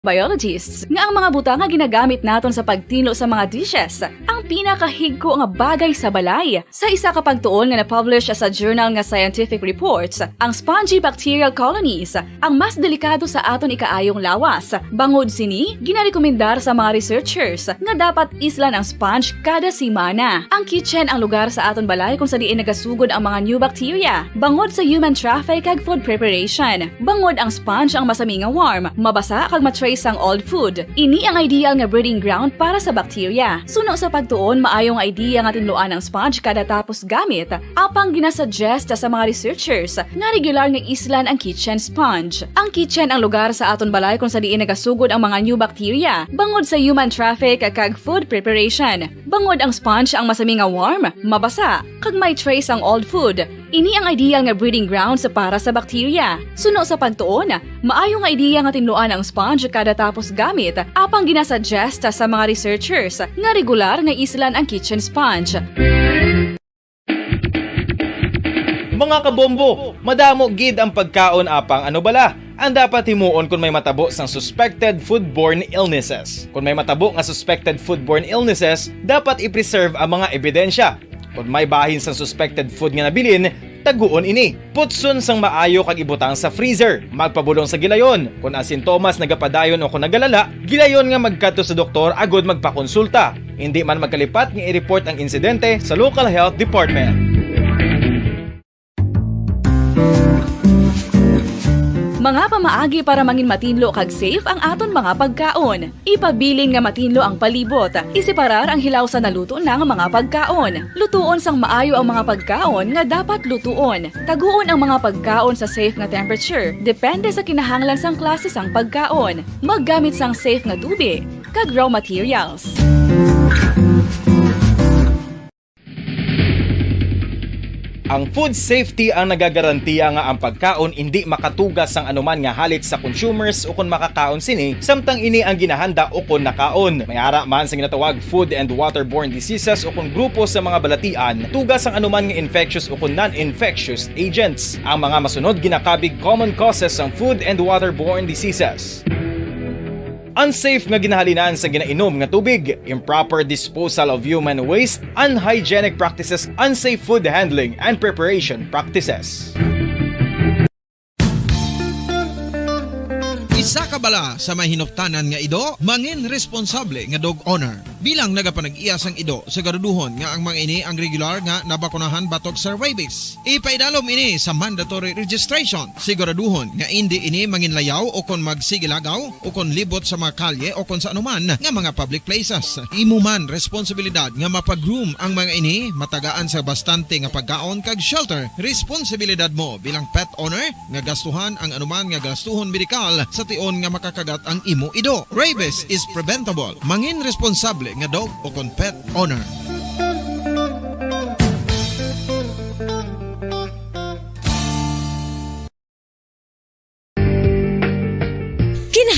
Biologists nga ang mga butang nga ginagamit naton sa pagtinlo sa mga dishes ang pinakahigko nga bagay sa balay. Sa isa ka pagtuon nga na-publish sa journal nga Scientific Reports, ang spongy bacterial colonies ang mas delikado sa aton ikaayong lawas. Bangod sini, ginarekomendar sa mga researchers nga dapat islan ang sponge kada semana. Ang kitchen ang lugar sa aton balay kung sa diin nagasugod ang mga new bacteria. Bangod sa human traffic kag food preparation. Bangod ang sponge ang masami nga warm, mabasa kag matrace ang old food. Ini ang ideal nga breeding ground para sa bacteria. Suno sa pagtuon, maayong idea nga tinluan ang sponge kada tapos gamit. Apang ginasuggest sa mga researchers nga regular nga islan ang kitchen sponge. Ang kitchen ang lugar sa aton balay kung sa diin nagasugod ang mga new bacteria. Bangod sa human traffic kag food preparation. Bangod ang sponge ang masami nga warm, mabasa, kag may trace ang old food. Ini ang ideal nga breeding ground sa para sa bacteria. Suno sa pagtuon, maayong idea nga tinluan ang sponge kada tapos gamit. Apang ginasuggest sa mga researchers nga regular nga islan ang kitchen sponge. Mga kabombo, madamo gid ang pagkaon apang ano bala ang dapat himuon kung may matabo sang suspected foodborne illnesses. Kung may matabo nga suspected foodborne illnesses, dapat i-preserve ang mga ebidensya. Kung may bahin sang suspected food nga nabilin, taguon ini. Putson sang maayo kag ibutang sa freezer. Magpabulong sa gilayon. Kung ang sintomas nagapadayon o kung nagalala, gilayon nga magkadto sa doktor agod magpakonsulta. Hindi man magkalipat nga i-report ang insidente sa local health department. Mga pamaagi para mangin matinlo kag safe ang aton mga pagkaon. Ipabilin nga matinlo ang palibot. Isiparar ang hilaw sa naluto ng mga pagkaon. Lutuon sang maayo ang mga pagkaon nga dapat lutuon. Taguon ang mga pagkaon sa safe nga temperature. Depende sa kinahanglan sang klase sang pagkaon. Maggamit sang safe nga tubig kag raw materials. Ang food safety ang nagagarantiya nga ang pagkaon hindi makatugas sang anuman nga halit sa consumers o kung makakaon sini, samtang ini ang ginahanda o kung nakaon. May ara man sa ginatawag food and waterborne diseases o kung grupo sa mga balatian, tugas ang anuman nga infectious o kung non-infectious agents. Ang mga masunod ginakabig common causes ng food and waterborne diseases. Unsafe nga ginahalinan sa ginainom nga tubig, improper disposal of human waste, unhygienic practices, unsafe food handling and preparation practices. Isa ka bala sa may hinuptanan nga ido, mangin responsable nga dog owner. Bilang nagapanag-iyas ang ido, siguraduhon nga ang mga ini ang regular nga nabakunahan batok sa rabies. Ipaidalom ini sa mandatory registration. Siguraduhon nga hindi ini manginlayaw o kon magsigilagaw o kon libot sa mga kalye o kon sa anuman nga mga public places. Imuman responsibilidad nga mapag-groom ang mga ini, matagaan sa bastante nga pagkaon kag shelter. Responsibilidad mo bilang pet owner nga gastuhan ang anuman nga gastuhon medikal sa tion nga makakagat ang imo ido. Rabies is preventable. Mangin responsable nga dog o kon pet owner.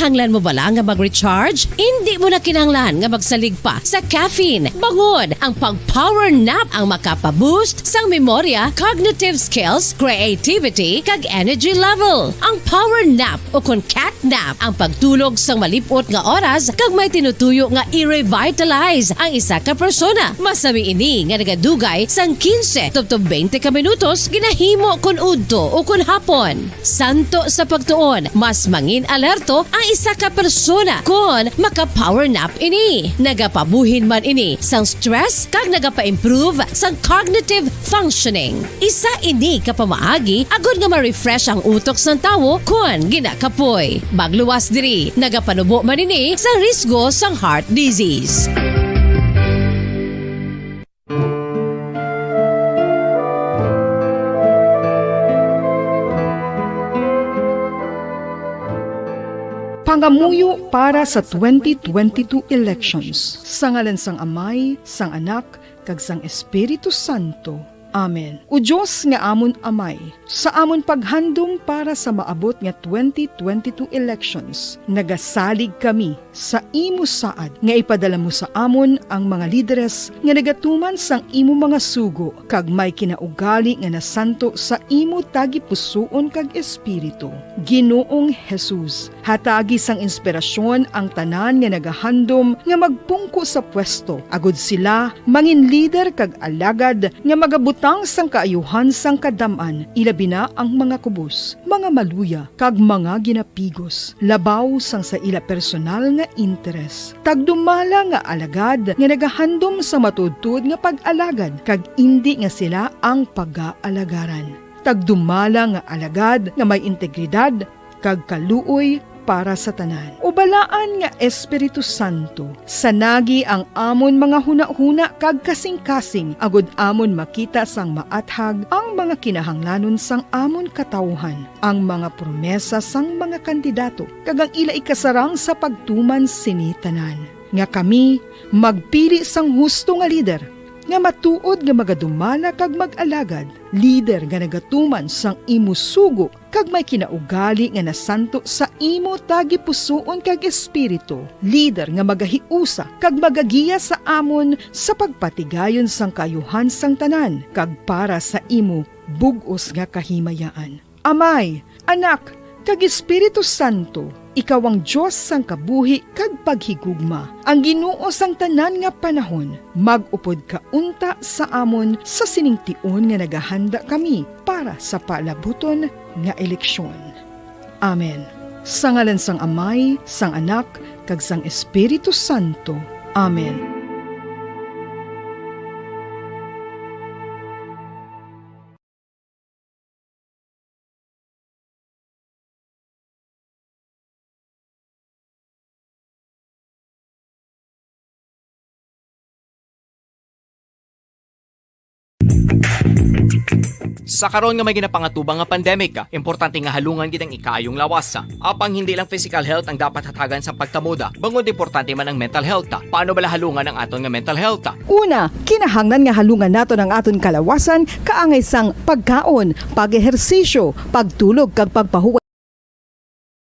Kinahanglan mo bala nga mag-recharge? Hindi mo na kinahanglan nga magsalig pa sa caffeine. Bangod, ang pag-power nap ang makapaboost sang memorya, cognitive skills, creativity, kag energy level. Ang power nap o kon cat nap ang pagtulog sang malipot nga oras kag may tinutuyo nga i-revitalize ang isa ka persona. Masami ini nga nagadugay sang 15 to 20 ka minutos ginahimo kon udto o kon hapon. Santo sa pagtuon, mas mangin alerto ang isa ka persona kung maka-power nap ini. Nagapabuhin man ini sang stress kag nagapa-improve sang cognitive functioning. Isa ini kapamaagi agud nga ma-refresh ang utok sang tawo kung ginakapoy. Magluwas diri, nagapanubo man ini sa risgo sang heart disease. Pangamuyo para sa 2022 elections. Sa ngalan sang Amay, sang Anak, kag sang Espiritu Santo. Amen. O Diyos nga amon amay, sa amon paghandom para sa maabot nga 2022 elections, nagasalig kami sa imo saad nga ipadala mo sa amon ang mga lideres nga nagatuman sang imo mga sugo kag may kinaugali nga nasanto sa imo tagi pusoon kag espiritu. Ginoong Jesus, hatagi sang inspirasyon ang tanan nga nagahandom nga magpungko sa pwesto, agud sila mangin lider kag alagad nga magabutang sang kaayuhan sang kadaman, ilabi na ang mga kubos, mga maluya, kag mga ginapigos, labaw sang sa ila personal nga interes. Tagdumala nga alagad nga nagahandom sa matudtud nga pag-alagad, kag indi nga sila ang pag-aalagaran. Tagdumala nga alagad nga may integridad, kag kaluoy para sa tanan. Ubalaan nga Espiritu Santo, sanagi ang amon mga huna-huna kag kasing-kasing, agud amon makita sang maathag ang mga kinahanglanon sang amon katawhan, ang mga promesa sang mga kandidato, kag ang ila ikasarang sa pagtuman sini tanan. Nga kami magpili sang husto nga lider, nga matuod nga magadumala kag mag-alagad, lider nga nagatuman sang imo sugo kag may kinaugali nga nasanto sa imo tagi pusoon kag espiritu, lider nga magahiusa kag magagiya sa amon sa pagpatigayon sang kayuhan sang tanan kag para sa imo bug-os nga kahimayaan. Amay, Anak, kag Espiritu Santo, ikaw ang Diyos sang kabuhi kag paghigugma, ang Ginoo sang tanan nga panahon, mag-upod ka unta sa amon sa siningtion nga nagahanda kami para sa palabuton nga eleksyon. Amen. Sa ngalan sang Amay, sang Anak, kag sang Espiritu Santo. Amen. Sa karon nga may ginapangatubang nga pandemic, importante nga halungan gid ang ikaayong lawas. Apang hindi lang physical health ang dapat hatagan sa pagkamuda, bangod importante man ang mental health. Paano bala halungan ang aton nga mental health? Una, kinahanglan nga halungan nato ang aton kalawasan kaangay sang pagkaon, pag-ehersisyo, pagtulog kag pagpahuway.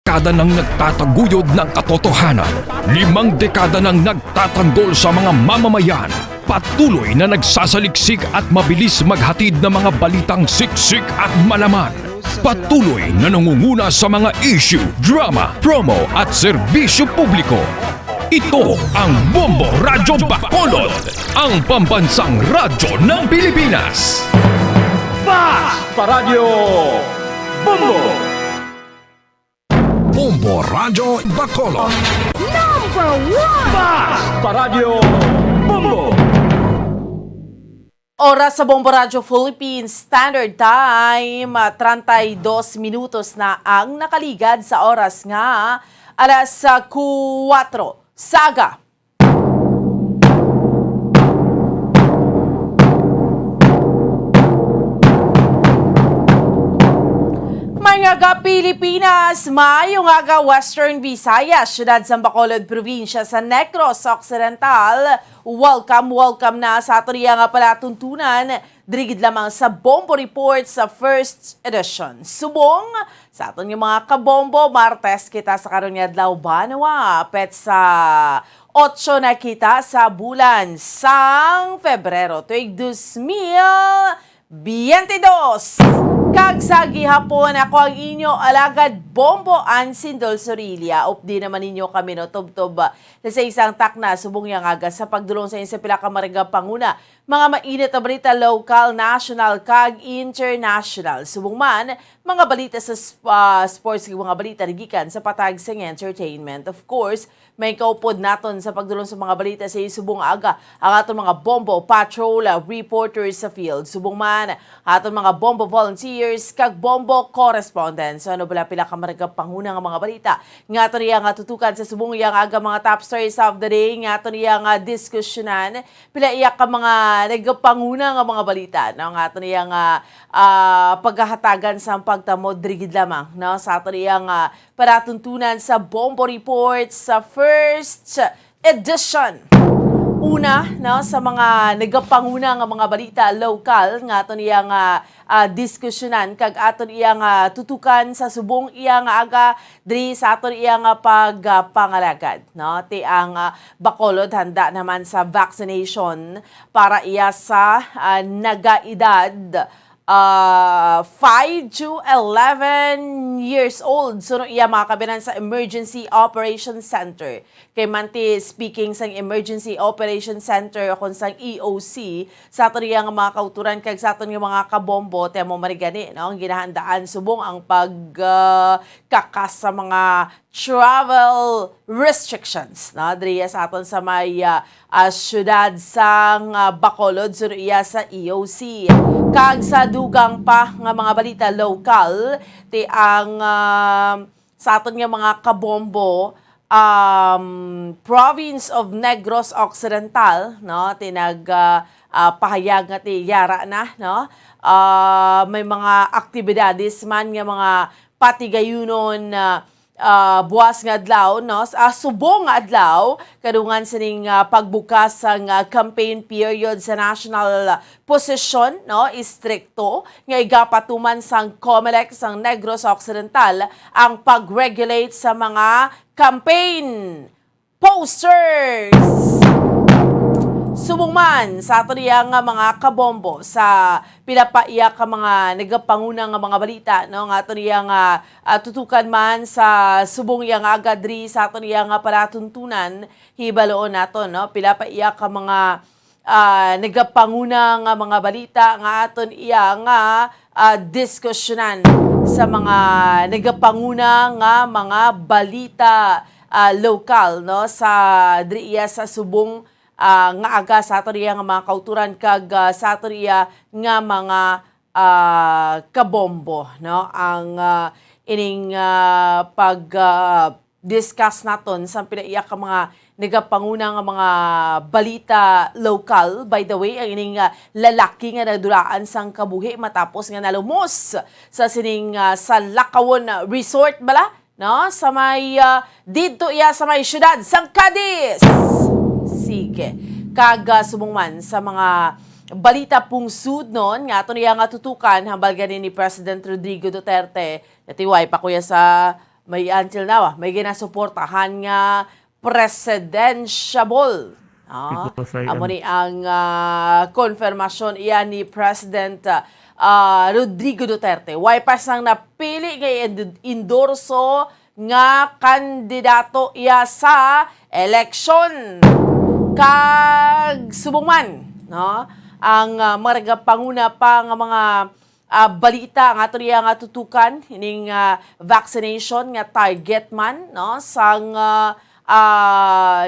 Dekada nang nagtataguyod ng katotohanan, 5 dekada nang nagtatanggol sa mga mamamayan, patuloy na nagsasaliksik at mabilis maghatid ng mga balitang siksik at malaman. Patuloy na nangunguna sa mga issue, drama, promo at serbisyo publiko. Ito ang Bombo Radyo Bacolod, ang pambansang radyo ng Pilipinas. Fast Paradyo Bombo! Bombo Radyo Bacolod. Number 1! Fast Paradyo Bombo! Oras sa Bombo Radyo Philippines Standard Time, 32 minutos na ang nakaligad sa oras nga alas 4. Saga! Mga Pilipinas, maayong aga Western Visayas, syudad sa Bacolod, probinsya sa Negros Occidental. Welcome na sa ato nga palatuntunan. Dirigid lamang sa Bombo Report sa first edition. Subong sa aton yung mga kabombo, Martes kita sa karon nga adlaw Banawa, pet sa 8 na kita sa bulan sang Febrero tuig 2022. Kag sa gihapon ako ang inyo alagad Bombo Ansindol Sorilia. Updi naman ninyo kami no tubtob sa isang takna subong yang aga sa pagdulong sa inyo sa pila ka mariga panguna. Mga mainit na balita local, national, kag international. Subong man, mga balita sa sports, mga balita rigikan sa patag sa entertainment. Of course, may kaupod naton sa pagdulong sa mga balita sa subong aga ang aton mga bombo patrol reporters sa field. Subong man, aton mga bombo volunteers kag bombo correspondents. Ano bala pila ka mariga panguna nga mga balita. Nga aton niya nga tutukan sa subong yang aga mga top stories of the day. Nga aton niya nga diskusyonan. Pila iyak ka mga nagpanguna nga mga balita. No? Nga aton niya nga paghahatagan sa pagtamod drigid lamang. No? Sa aton niya nga paratuntunan sa Bombo Report sa first edition. una no sa mga nagapanguna nga mga balita lokal nga aton iyang diskusyonan kag aton iyang tutukan sa subong iyang aga diri sa aton iyang pagpangalagad no ti ang Bacolod handa naman sa vaccination para iya sa nagaedad 5 to 11 years old. So, iya mga kabinan sa Emergency Operations Center. Kay Manti speaking sa Emergency Operations Center kung sa EOC, sa aton nga mga kauturan kag sa aton nga mga kabombo, temo marigani, no? Ang ginahandaan subong ang pagkakas sa mga travel restrictions na diriya sa aton sa may syudad sang Bacolod sur iya sa EOC kag sa dugang pa nga mga balita local ti ang sa aton nga mga kabombo province of Negros Occidental no tinag pahayag nga ti yara na no may mga aktibidades man nga mga patigayunon buwas nga adlaw no subong nga adlaw kadungan sining pagbukas sang campaign period sa national posisyon no istrikto nga igapatuman sang COMELEC sang Negros Occidental ang pag-regulate sa mga campaign posters. Subong man sa ato nga mga kabombo sa pinapaiyak ka mga nagapanguna nga mga balita no nga ato nga tutukan man sa subong yang agadri sa ato nga palatuntunan hibaloon nato no pinapaiyak ka mga nagapanguna nga mga balita nga aton nga diskusyonan sa mga nagapanguna nga mga balita lokal no sa driya sa subong nga aga sa ato nga mga kauturan kag sa ato nga mga kabombo no ang ining pag discuss naton sa pinaiyak ka mga nagapanguna nga mga balita local. By the way, ang ining lalaki nga nadulaan sang kabuhi matapos nga nalumos sa sining sa Lakawon Resort bala no sa may didto iya sa may syudad sang Cadiz. Sige. Kag sumungman sa mga balita pungsud noon nga ato niya nga tutukan hambal ganin ni President Rodrigo Duterte natiway pa kuya sa may until now may ginasuportahan nga presidentiable. Amo ni ang konfirmasyon iyan ni President Rodrigo Duterte. Way pa sang napili nga endorso nga kandidato iya sa eleksyon. Kag subong man no ang maragapanguna pa nga mga balita nga ato niya nga tutukan ining vaccination nga target man no sang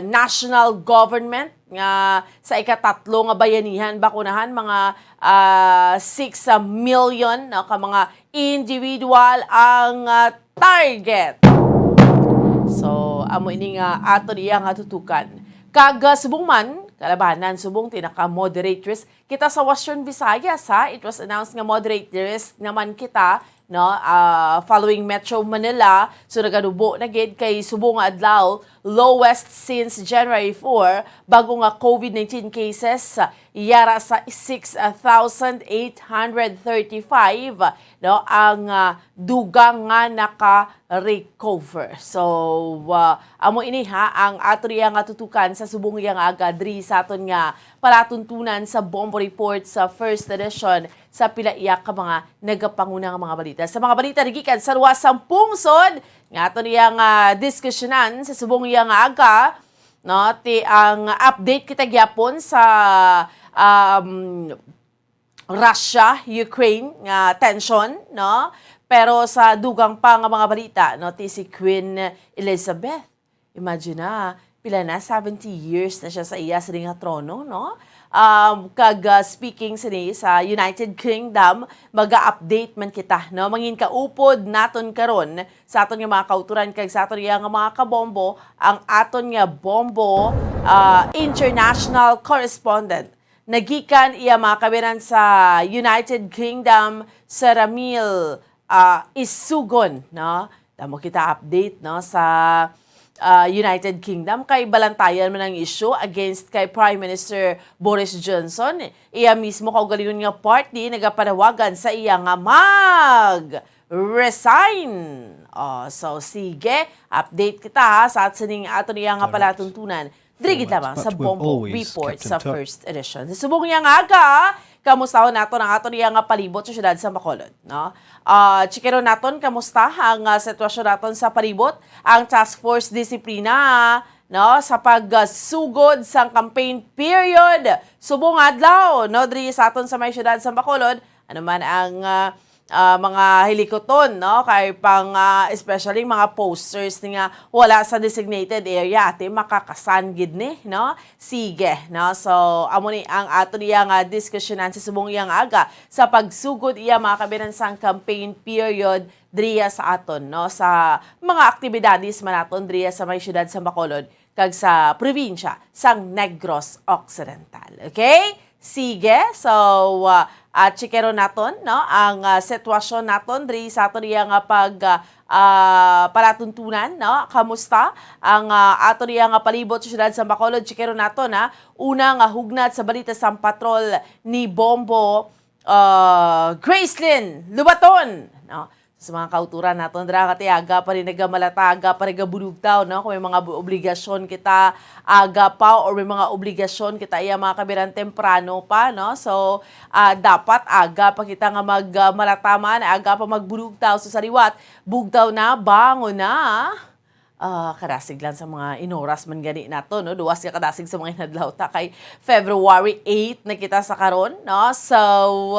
national government nga sa ikatatlo nga bayanihan bakunahan mga 6 million no ka mga individual ang target. So amo ini nga ato niya nga tutukan. Kag subong man, kalabanan subong tinaka-moderate risk kita sa Western Visayas ha. It was announced nga moderate risk naman kita no following Metro Manila so nagadubo na gid kay subong nga adlaw lowest since January 4 bago nga COVID-19 cases yara sa 6,835 no ang dugang nga naka-recover. So amo ini ha ang ato nga tutukan sa subong yang agadri sa aton nga palatuntunan sa Bombo Report sa first edition sa pilaiyak ka mga nagapanguna nga mga balita. Sa mga balita nagikan sa luwasang pungsod nga ato nga diskusyonan sa subong yang aga no ti ang update kita gyapon sa Russia-Ukraine nga tension no pero sa dugang pa nga mga balita no ti si Queen Elizabeth. Imagine na pila na 70 years na siya sa iya sa nga trono no. Kag speaking sini sa United Kingdom maga-update man kita no mangin kaupod naton karon sa aton nga mga kauturan kag sa aton nga mga kabombo ang aton nga bombo international correspondent nagikan iya mga kabinan sa United Kingdom sa Ramil Isugon no damo kita update no sa United Kingdom kay balantayan man ang issue against kay Prime Minister Boris Johnson. Iya mismo kaugalingon nga party nagapanawagan sa iya nga mag-resign. So sige, update kita ha sa sining ato niya nga palatuntunan. Drigid lamang sa Bombo Report sa first edition. Subong niya nga kamusta naton ang ato niya nga palibot sa syudad sa Bacolod, no? Chikero naton kamusta ang sitwasyon naton sa palibot, ang Task Force Disiplina, no, sa pagsugod sa campaign period. Subong adlaw, no, diri sa aton sa may syudad sa Bacolod, ano man ang mga hilikoton, no, kay pang especially mga posters nga wala sa designated area ate makakasan gid ni, no. Sige, no, so amo ni ang ato niya nga diskusyonan sa subong iyang aga sa pagsugod iya mga kabinansang campaign period driya sa aton, no, sa mga aktibidades man aton driya sa may syudad sa Bacolod kag sa probinsya sang Negros Occidental. Okay? Sige, so chikero naton, no, ang sitwasyon naton diri sa ato niya nga palatuntunan, no, kamusta ang ato niya nga palibot sa syudad sa Bacolod. Chikero naton una nga hugnat sa balita sa patrol ni Bombo Gracelyn Lubaton, no. Sa mga kauturan naton dira katiaga pa rin nagamalataga pa rin nagabulugtaw, no, kung may mga obligasyon kita aga pa or may mga obligasyon kita iya mga kabiran temprano pa, no, so dapat aga pa kita nga magmalataman, aga pa magbulugtaw sa sariwat bugtaw na bangon na kadasig lang sa mga inoras man gani nato, no, duwas ka kadasig sa mga inadlaw ta kay February 8 na kita sa karon, no, so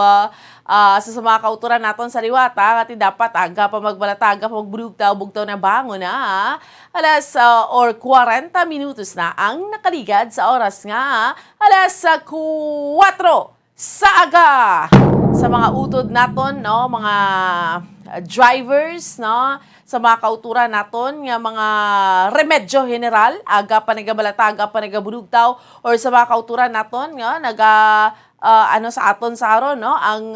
sa mga kauturan naton sa liwata ati dapat aga pa magbalataga pa magbugtaw na bangon na alas or 40 minutos na ang nakaligad sa oras nga alas 4 sa aga sa mga utod naton, no, mga drivers, no, sa mga kauturan naton nga mga remedyo general aga pa nagabalataga pa nagabulugtaw or sa mga kauturan naton nga sa aton sa aron, no, ang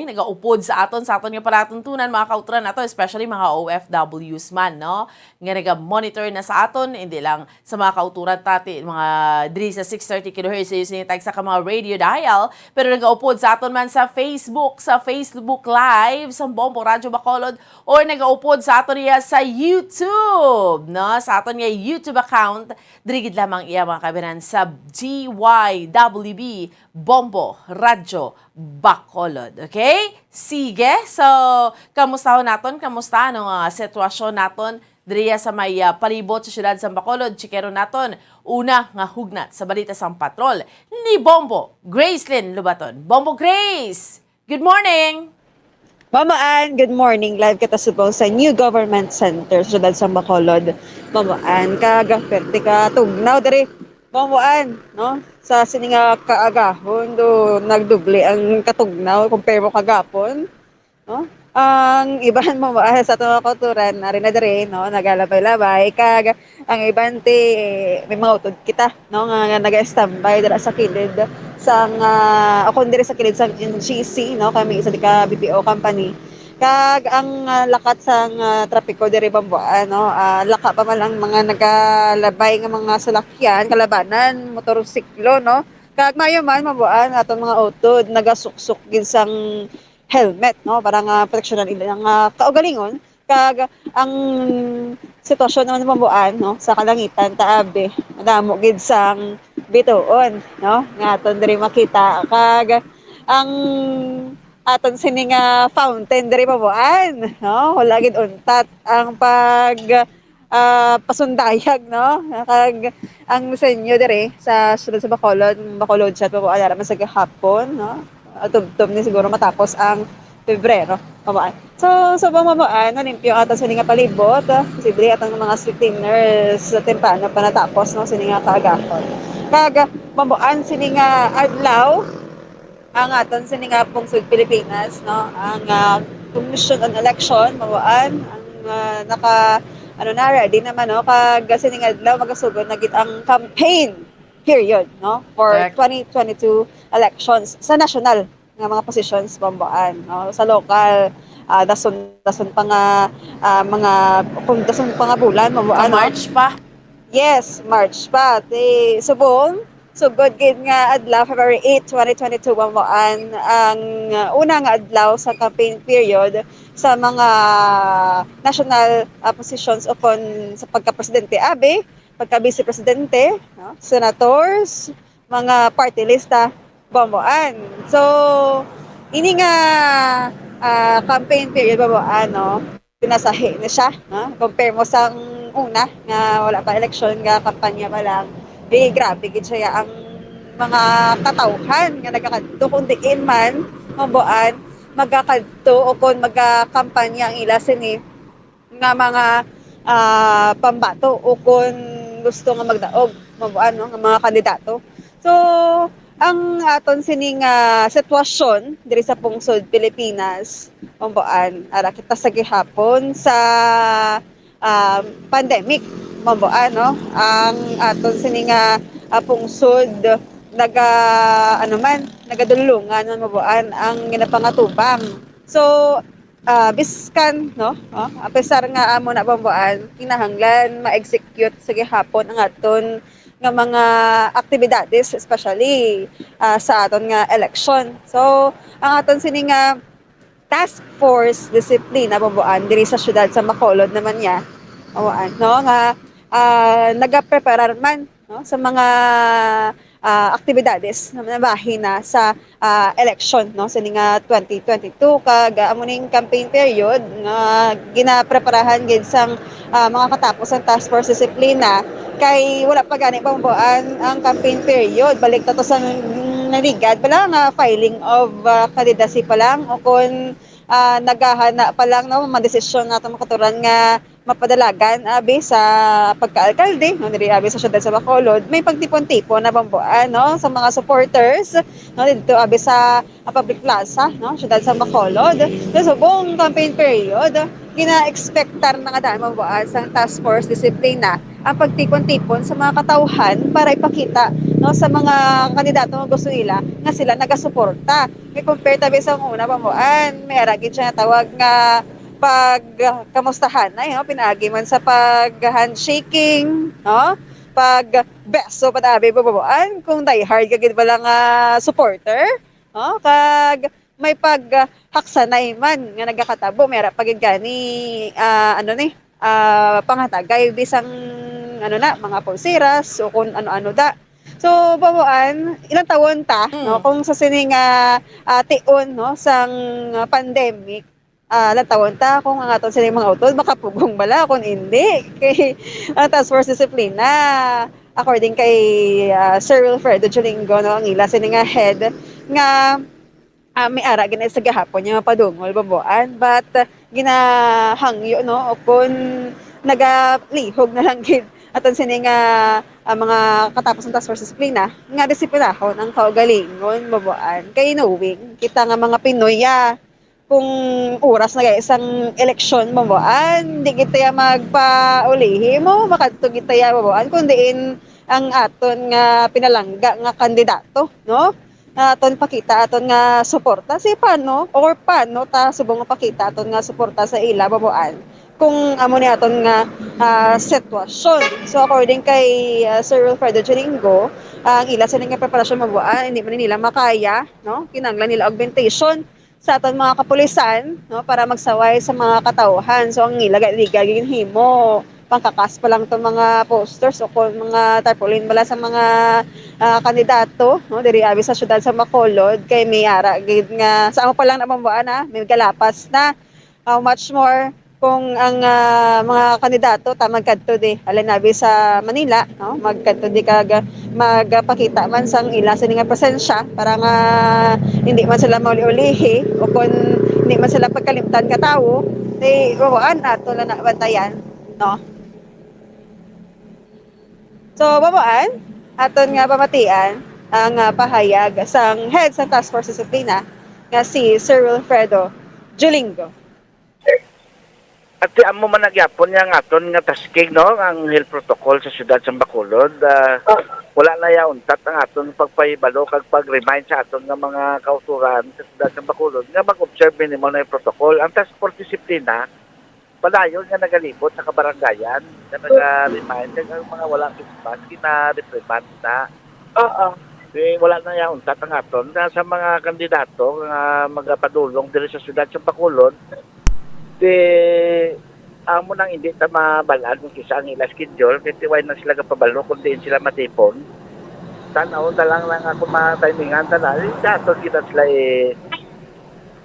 nagaupod sa aton nga palatuntunan mga kauturan nato, especially mga OFWs man, no, nga naga-monitor na sa aton, hindi lang sa mga kauturan tati mga diri sa 630 kHz using tag sa mga radio dial, pero nagaupod sa aton man sa Facebook Live sa Bombo Radio Bacolod or nagaupod sa aton niya sa YouTube, no, sa aton nga YouTube account diri gid lamang iya mga kabinan sa GYWB Bombo Radio Bacolod. Okay? Sige. So, kamusta naton? Kamusta ang sitwasyon naton diriya sa may palibot sa syudad sa Bacolod? Chikero naton. Una nga hugnat sa balita sang patrol ni Bombo Gracelyn Lubaton. Bombo Grace! Good morning! Mama Ann, good morning. Live kita subaw sa New Government Center sa syudad sa Bacolod. Mama Ann, kagaperte ka tugnaw diri. Mama Ann, no? Sa sininga kaagahon do nagdubli ang katugnaw compare mo kagapon, no? Ang iban mo sa ato nga kauturan na rin na dire, no, nagalabay-labay kag ang iban may mga utod kita, no, nga naga-standby dira sa kilid sang ako dire sa kilid sang NGC, no, kami isa di ka BPO company. Kag ang lakat sang trapiko diri Bambuan, no, laka pa man lang mga nagalabay nga mga salakyan kalabanan motorsiklo, no, kag mayo man mabuan aton mga utod nagasuksok gid sang helmet, no, para nga proteksyonan ilang kaugalingon. Kag ang sitwasyon naman ng Bambuan, no, sa kalangitan taabe madamo gid sang bituon, no, nga aton diri makita. Kag ang aton sining fountain diri Bambuan, no, wala gid untat ang pasundayag, no, kag ang senyo diri sa sulod sa Bacolod siya Bambuan alam sa gahapon, no, tubtob ni siguro matapos ang Pebrero, Bambuan. So Bambuan nalimpyo aton sining palibot, posible atong mga street cleaners sa tempano pa natapos, no, sining kaagahon. Kag Bambuan sining adlaw ang aton sining pungsod Pilipinas, no, ang Commission on Election Bambuan ang ready naman, no, kag sining adlaw magasugod na gid ang campaign period, no, for 2022 elections sa national nga mga positions Bambuan, no, sa local dason pa nga mga kung dason pa nga bulan mabuan. March pa. Yes, March pa. Subong sugod gid nga adlaw February 8, 2022 mabuan ang una nga adlaw sa campaign period sa mga national positions upon sa pagka-presidente abe, pagka-vice presidente, no? Senators, mga party lista mabuan. So ini nga campaign period mabuan no, pinasahi na siya, no? Compare mo sa una nga wala pa election nga kampanya pa lang. Grabe gid siya ang mga katawhan nga nagakadto kung diin man mabuan magakadto o kung magakampanya ang ila sini nga mga pambato o kung gusto nga magdaog mabuan no, nga mga kandidato. So ang aton sining sitwasyon diri sa pungsod Pilipinas mabuan ara kita sa gihapon sa pandemic mabuan no, ang aton sining pungsod nagadulungan man mabuan ang ginapangatubang. So biskan no, pesar nga amo na mabuan kinahanglan ma-execute sa gihapon ang aton nga mga aktibidades especially sa aton nga election. So ang aton sining task force discipline mabuan diri sa syudad sa Bacolod naman niya mabuan no nga nagapreparar man no, sa mga aktibidades na bahin na sa election no sa nga 2022 kag amo ning campaign period nga ginapreparahan gid sang mga katapos ang task force disiplina kay wala pa gani pambuan ang campaign period balik ta to sa naligad pala nga filing of candidacy pa lang o kung naghahana pa lang no madesisyon nato makaturan nga mapadalagan abi sa pagkaalkalde no diri abi sa syudad sa Bacolod may pagtipon-tipon na bambuan no sa mga supporters no dito abi sa public plaza no syudad sa Bacolod so buong campaign period gina-expectar na nga daan bambuan sa task force disiplina ang pagtipon-tipon sa mga katawhan para ipakita no sa mga kandidato nga gusto nila nga sila nagasuporta kay compare tabi sa una bambuan may ara gid siya tawag nga pag kamustahan ay no pinaagi man sa pag handshaking no pag beso padabi babuan kung die hard ka gid bala nga supporter no kag may pag haksanay man nga nagakatabo mera pag gani panghatagay bisang mga pulseras o kung ano-ano da. So babuan ilang taon ta no kung sa sining tion no sang pandemic latawon ta kung ang aton sining mga utod makapugong bala kung hindi kay task force disiplina according kay Sir Wilfredo Julingo no ang ila sining head nga may ara gina sa gahapon yung padungol babuan but ginahangyo no o kung nagalihog na lang gid aton sining mga katapos ng task force disiplina nga disiplinahon ang kaugalingon babuan kay knowing kita nga mga Pinoy kung oras na isang eleksyon mabuan, di kita magpaulihi mo, makadto kita mabuan, kundiin ang aton nga pinalangga nga kandidato, no? Aton pakita, aton nga suporta, paano ta subong pakita aton nga suporta sa ila mabuan kung amo ni aton nga sitwasyon. So according kay Sir Wilfredo Julingo, ang ila sa nga preparasyon mabuan, hindi man nila makaya, no? Kinanglan nila augmentation sa aton mga kapulisan no para magsaway sa mga katawhan. So ang ilagay himo pangkakas pa lang tong mga posters o kung mga tarpaulin bala sa mga kandidato no diri abi sa syudad sa Bacolod kay may ara gid nga sa amo pa lang na bambuan may galapas na how much more kung ang mga kandidato magkadto di alin nabi sa Manila no magkadto di kag magpakita man sang ila sa nga presensya para nga hindi man sila mauli-ulihi o kung hindi man sila pagkalimtan ka tawo babuan ato lang na bantayan no. So babuan aton nga pamatian ang pahayag sang head sa task force disiplina nga si Sir Wilfredo Julingo. At di amo man nagyapon nga aton nga tasking no ang health protocol sa siyudad sa Bacolod. Wala na yauntat ang aton pagpahibalo kag pag-remind sa aton nga mga kauturan sa siyudad sa Bacolod nga mag-observe minimo na yung protocol. Ang task force disiplina padayon nga nagalibot sa kabarangayan nga naga-remind ang mga walang kispas kina-reprimand na. Wala na yauntat ang aton sa mga kandidato nga magapadulong diri sa siyudad sa Bacolod. Amo nang hindi ta mabalad kung kisa ang ila schedule kasi why na sila kapabalo kung diin sila matipon. Tanaw na lang ako matimingan na dato kita sila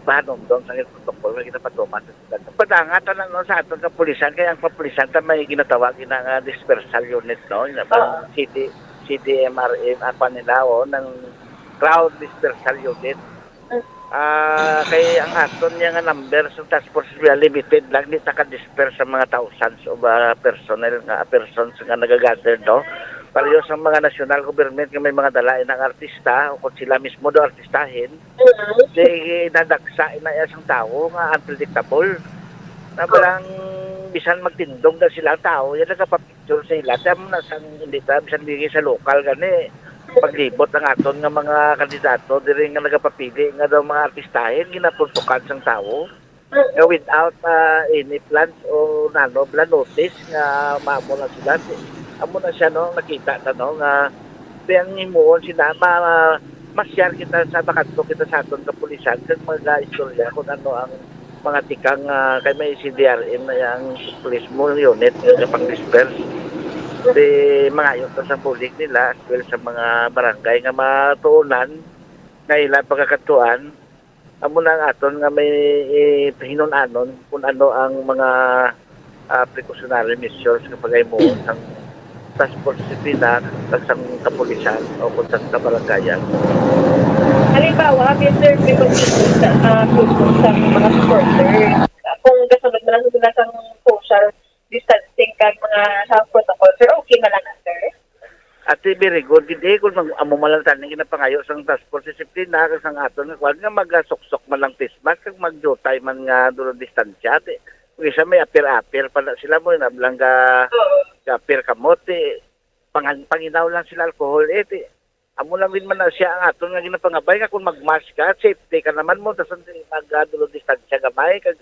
panom doon sa protocol na kita patuman sa sila. Padangatan lang no, sa aton sa pulisan kaya ang papulisan ta may ginatawag nga dispersal unit no CDMRM apa nila ng crowd dispersal unit. Kay ang aton niya nga number sa task force limited lang di taka-disperse sa mga thousands of personnel nga persons nga nagagather no. Pareho sa mga national government nga may mga dalain ng artista o kung sila mismo do artistahin di nadagsa na isang tao nga unpredictable na parang bisan magtindog na sila ang tao yan nagapapicture sa ila tamo na sang hindi ta bisan bigay sa lokal gani paglibot ang aton nga mga kandidato diri nga nagapapili nga daw mga artistahin ginapuntukan sang tao without any plans o plan notice nga maamo na sila amo na siya no nakita ta no nga biyang himuon sila ma-share kita sa bakanto kita sa aton ka pulisan kag mga istorya kung ano ang mga tikang kay may CDRM na yang police mo unit nga pang-disperse di mga ayot sa pulik nila as well sa mga barangay nga matuunan nga ilang pagkakatuan amo na ang aton nga may hinunanon kung ano ang mga precautionary measures kapag ay mo ang task force disiplina sa kapulisan o kung sa kabarangayan. Halimbawa, Mr. Precaution sa mga supporters. Kung kasunod na lang sila sa social distancing kag mga health protocol, sir, okay na lang na, sir? At very good, hindi kung amo malantan ng ginapangayo sa task force disiplina kag sang aton nga magasuksok man lang face mask kag magjutay man nga dulo distansya. Kung isa may apir-apir pa na sila mo na blangga apir kamote panginaw lang sila alcohol amo lang din man na siya ang aton nga ginapangabay nga kung magmask ka safety ka naman mo tas magdulo distansya gamay kag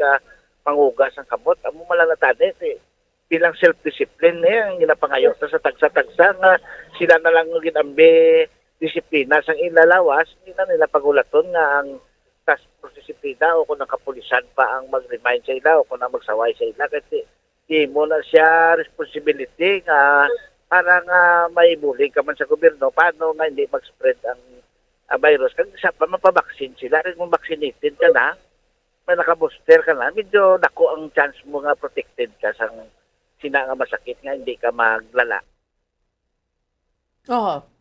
pangugas ang kamot amo malalatan bilang self-discipline ang ginapangayo sa tagsa-tagsa nga sila na lang ginambi disiplina sang ilalawas hindi na nila pagulaton nga ang task force disiplina o kung ang kapulisan pa ang mag-remind sa ila o kung ang magsaway sa ila kasi di mo na siya responsibility nga para nga may bullying ka man sa gobyerno paano nga hindi mag-spread ang virus kasi sa mapabaksin sila rin kung vaccinated ka na may naka-booster ka na medyo dako ang chance mo nga protected ka sa sina nga masakit nga hindi ka maglala.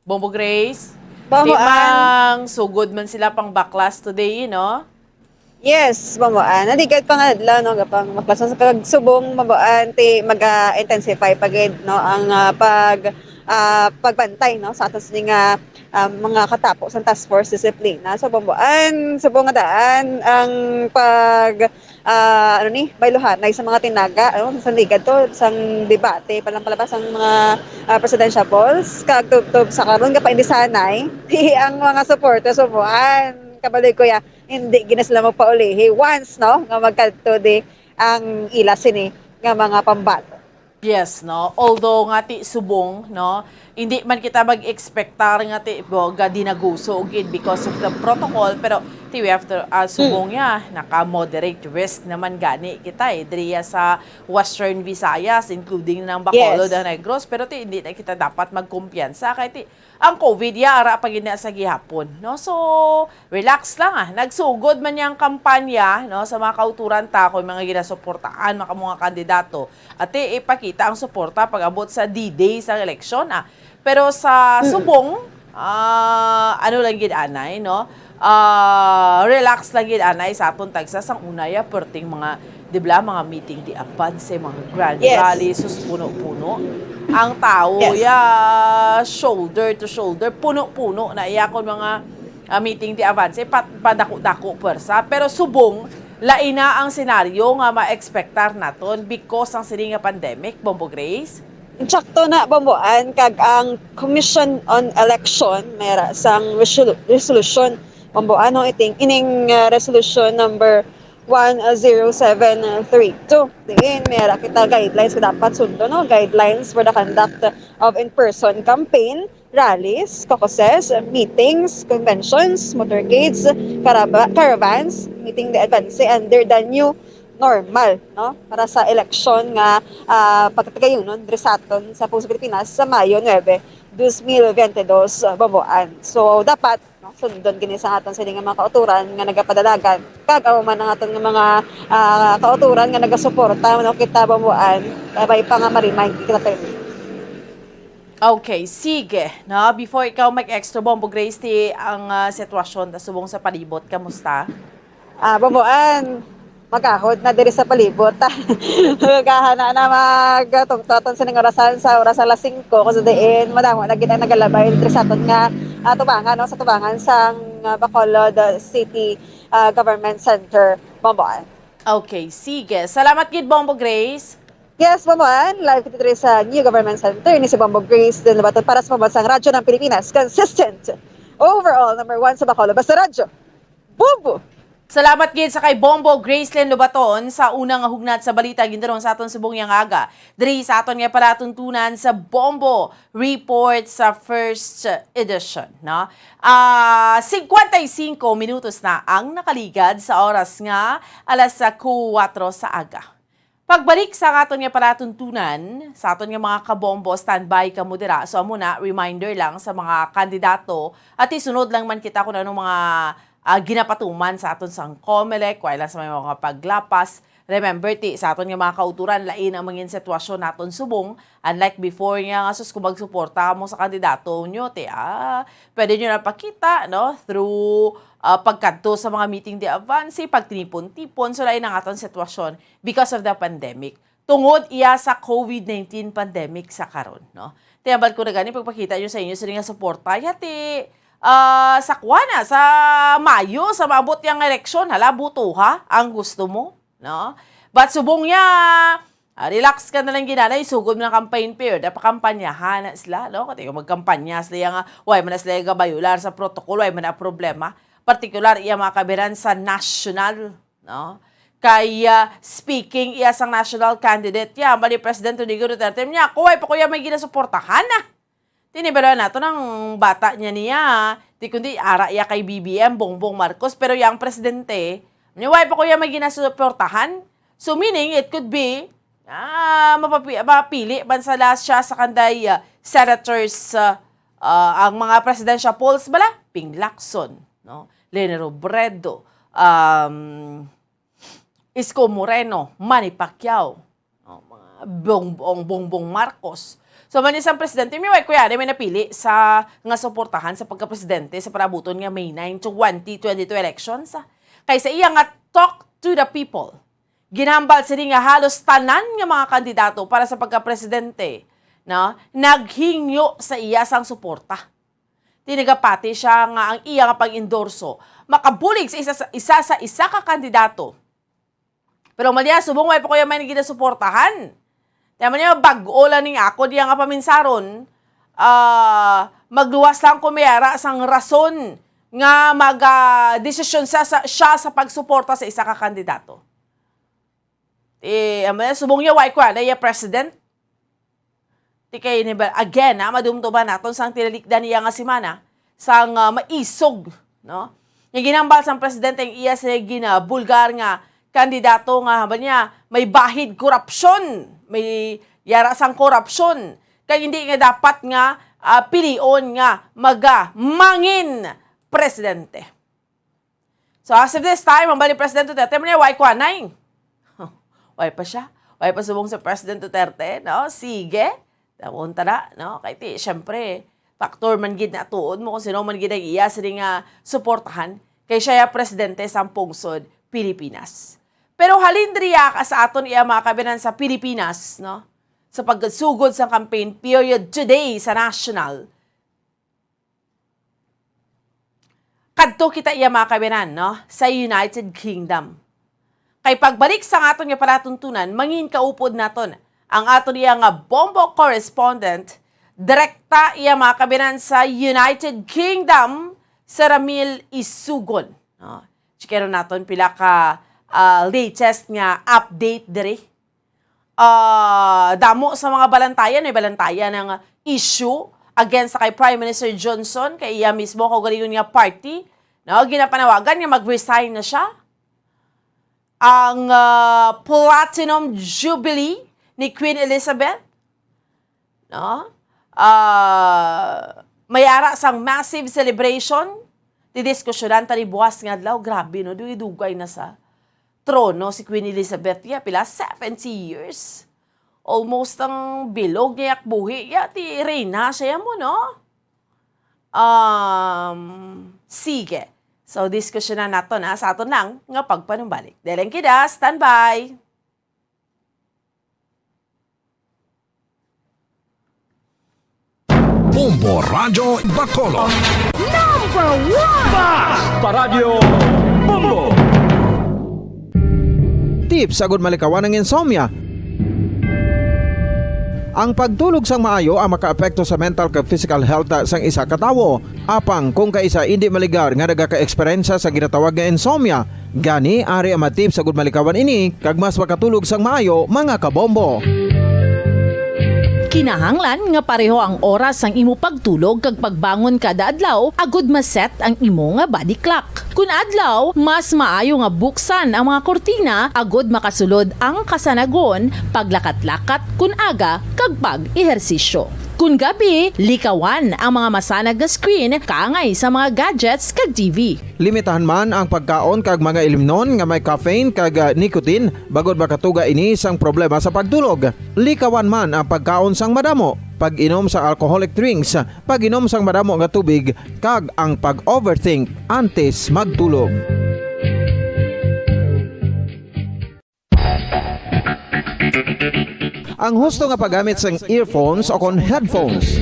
Bombo Grace. Bombo Mang sugod man sila pang backlash today, no? Yes, mabuan. Nadigad pa nga adlaw no gapang maklasan sa pagsubong mabuan ti mag-intensify pagid no ang pagbantay no sa atos ning mga katapo sa task force disiplina. So mabuan subong nga daan ang bayluhan sa mga tinaga sa ligad to sang debate palabas ang mga presidential polls kag tubtob sa karon nga pa hindi sanay ang mga supporters mabuan kabaloy ko ya hindi gina sila magpaulihi once no nga magkadto di ang ila sini nga mga pambato. Yes, no. Although nga ti subong, no, hindi man kita mag-expectar nga ti boga dinaguso ugid because of the protocol pero ti we have to subong ya naka-moderate risk naman gani kita diriya sa Western Visayas including ng Bacolod and Negros pero ti hindi na kita dapat magkumpiyansa kay ti ang COVID ara pag sa gihapon, no? So, relax lang Nagsugod man yang kampanya, no, sa mga kauturan ta ko mga ginasuportaan mga kandidato. At ipakita ang suporta pag abot sa D-Day sa eleksyon Pero sa subong, ano lang gid anay, no? Relax lang gid anay sa aton tagsa sang unaya perting mga mga meeting di apad sa mga grand rally sus puno-puno. Ang tao shoulder to shoulder, puno-puno na iya kon mga meeting di avance padako-dako persa pero subong lain na ang senaryo nga ma-expectar naton because ang sini nga pandemic, Bombo Grace? Insakto na Bomboan kag ang Commission on Election mera sang resolution Bomboan no iting ining resolution number 10732. Diin mera kita guidelines na dapat sundo no, guidelines for the conduct of in-person campaign, rallies, caucuses, meetings, conventions, motorcades, caravans, meeting the advance under the new normal no para sa election nga pagkatagayon diri sa aton sa Puso Pilipinas sa Mayo 9, 2022 Bomboan. So dapat no, sundon kini sa aton sa mga kauturan nga nagapadalagan kag man ang aton nga mga kauturan nga nagasuporta no kita Bomboan bay pa nga ma-remind kita tayo. Okay, sige. No, before ikaw mag-extra Bombo Grace ti ang sitwasyon subong sa palibot, kamusta? Bomboan, magahod na diri sa palibot. Gahana na magtungtoton sa orasan sa oras alas 5 kasi diin madamo na gid ang nagalabay diri sa aton nga tubangan no sa tubangan sang Bacolod City Government Center Bomboan. Okay, sige. Salamat gid Bombo Grace. Yes, Bomboan, live kita diri sa New Government Center ni si Bombo Grace din nabaton para sa pambansang radyo ng Pilipinas. Consistent. Overall, number 1 sa Bacolod. Basta radyo. Bombo! Salamat gid sa kay Bombo Graceland Lobaton sa unang hugnat sa balita gindaron sa aton subong yang aga. Diri sa aton nga palatuntunan sa Bombo Report sa first edition, no? 55 minutos na ang nakaligad sa oras nga alas 4 sa aga. Pagbalik sa aton nga palatuntunan, sa aton nga mga kabombo, standby ka mo dira. So muna, reminder lang sa mga kandidato at isunod lang man kita kung anong mga ginapatuman sa aton sang COMELEC, wala sa mga paglapas. Remember, sa aton nga mga kauturan, lain ang mga sitwasyon naton subong. Unlike before nga, sus kung magsuporta mo sa kandidato nyo, pwede nyo na pakita, no? Through pagkanto sa mga meeting di advance, pagtinipon-tipon, so lain ang aton sitwasyon because of the pandemic. Tungod iya sa COVID-19 pandemic sa karon, no? Tiyambal ko na gani, pagpakita nyo sa inyo, sa nga suporta, yati, sa kuwana, sa Mayo, sa maabot yung eleksyon, hala, butuha, ang gusto mo, no? But subong niya, relax ka na lang ginanay, sugod mo ng campaign period, napakampanyahan na sila, no? Kasi kung magkampanya sila yung, way man na sila yung gabayular sa protocol, way man na problema, particular iya mga kabiran sa national, no? Kaya speaking iya sang national candidate, mali President Rodrigo Duterte niya, kuway pa kuya may ginasuportahan na. Tinibalo na ito ng bata niya, di kundi ara iya kay BBM, Bongbong Marcos, pero yung presidente, niway pa kuya may ginasuportahan. So meaning, it could be, mapapili bansala siya sa kanday senators, ang mga presidential polls bala, Ping Lacson, no? Leni Robredo, Isko Moreno, Manny Pacquiao, Bongbong Marcos. So, man isang presidente, may kuya, may napili sa nga suportahan sa pagka-presidente sa parabuton nga May 9 to 2022 elections. Kaysa iya nga talk to the people. Ginambal sila nga halos tanan nga mga kandidato para sa pagka-presidente, no? Naghingyo sa iya sang suporta. Tinagapati siya nga ang iya nga pag-endorso. Makabulig sa isa ka kandidato. Pero maliya, subong way pa kuya may ginasuportahan. Tama niya, bag-o lang ning ako, diya nga paminsaron, magluwas lang kumiyara sang rason nga mag-desisyon siya sa pagsuporta sa isa ka kandidato. Subong niya, why ko, na iya president? Kay again, madumtuban natin sang tinalikdan niya nga si Mana, sang maisog, no? Yung ginambal sang presidente, yung iya sa ginabulgar nga kandidato nga ba niya, may bahid korupsyon, may yara sang korupsyon. Kaya hindi nga dapat nga pilion nga mangin presidente. So as of this time, ang bali Presidente Duterte, niya, why ko anay? Why pa siya? Why pa subong sa President Duterte? No? Sige. Tapunta na. No? Kaya syempre, factor man gid na tuod mo kung sino man gid ang iya sa nga suportahan kay siya presidente sa pungsod Pilipinas. Pero halindriya ka sa aton iya mga kabinan sa Pilipinas, no? Sa pagsugod sa campaign period today sa national. Kadto kita iya mga kabinan, no? Sa United Kingdom. Kay pagbalik sa aton nga palatuntunan, mangin kaupod naton ang aton iya nga bombo correspondent, direkta iya makabinan sa United Kingdom, sa Ramil Isugon. Chikero naton pila ka latest nga update diri. Damo sa mga balantayan, may balantayan ng issue against kay Prime Minister Johnson, kay iya mismo kaugalingon nga party, ginapanawagan nga mag-resign na siya. Ang Platinum Jubilee ni Queen Elizabeth, mayara sang massive celebration, didiskusyonan tani buwas nga adlaw, grabe no, dugay na sa trono si Queen Elizabeth, pila 70 years. Almost ang bilog niya buhi, ti reyna siya mo, no? Sige. So, diskusyonan nato na sa aton lang nga pagpanumbalik. Deleng kida, standby! Bombo Radio Bacolod. Number 1! Fast Paradyo Bombo! Tips sagud malikawan ng insomnia. Ang pagtulog sang maayo ang makaapekto sa mental kag physical health sang isa ka tawo. Apang kung kaisa hindi maligar nga nagaka-eksperyensya sa ginatawag nga insomnia, gani ari ang matip sagud malikawan ini kag mas makatulog sang maayo mga kabombo. Kinahanglan nga pareho ang oras ang imo pagtulog kag pagbangon kada adlaw agud maset ang imo nga body clock. Kun adlaw, mas maayo nga buksan ang mga kortina agud makasulod ang kasanagon, paglakat-lakat kun aga kag pag-ehersisyo. Kun gabi, likawan ang mga masanag nga screen kaangay sa mga gadgets kag TV. Limitahan man ang pagkaon kag mga ilimnon nga may caffeine kag nicotine bagod makatuga ini sang problema sa pagtulog. Likawan man ang pagkaon sang madamo, pag-inom sa alcoholic drinks, pag-inom sang madamo nga tubig kag ang pag-overthink antes magtulog. Ang husto nga paggamit sang earphones o kon headphones.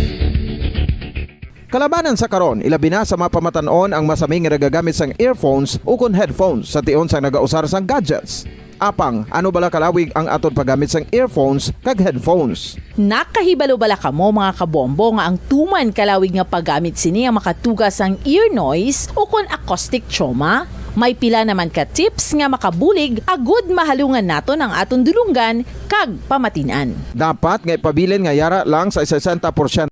Kalabanan sa karon, ilabi na sa mga pamatanon ang masaming nga nagagamit sang earphones o kon headphones sa tion sang nagausar sang gadgets. Apang, ano bala kalawig ang aton paggamit sang earphones kag headphones? Nakahibalo bala kamo mga kabombo nga ang tuman kalawig nga paggamit sini ang makatugas ang ear noise o kon acoustic trauma? May pila naman ka tips nga makabulig agud mahalungan naton ang aton dulunggan kag pamatinan. Dapat nga ipabilin nga yara lang sa 60%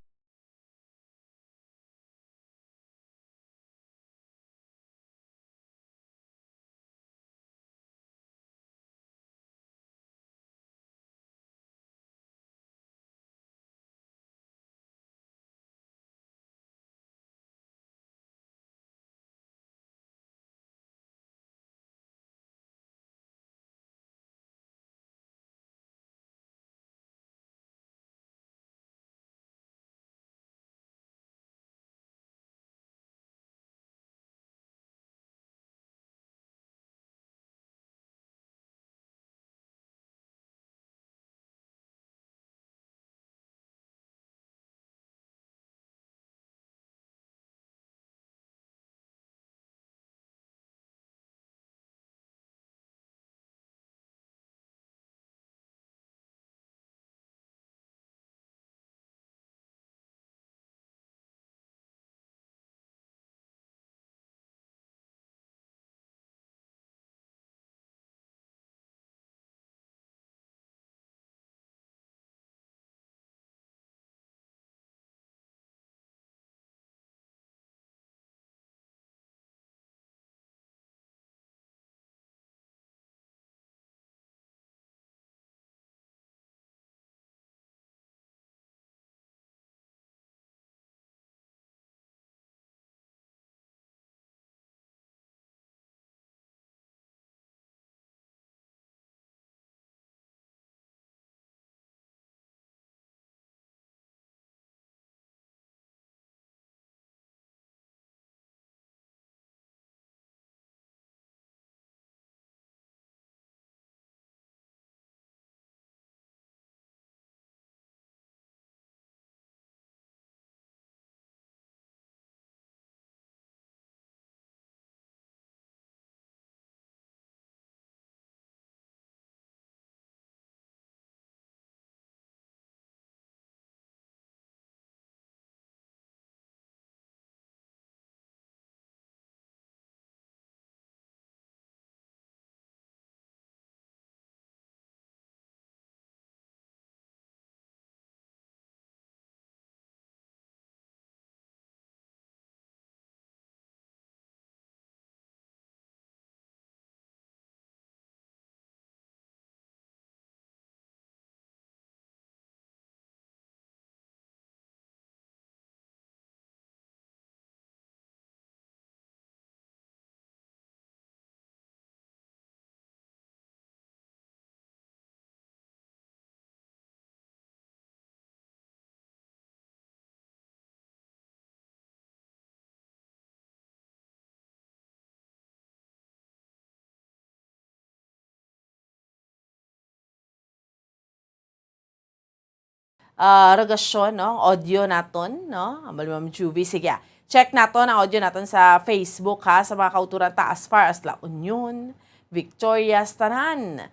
regasyon, no? Audio naton, no? Ma'am Juvie, sige. Check naton ang audio naton sa Facebook, ha, sa mga kauturan ta as far as La Union, Victoria, tanan.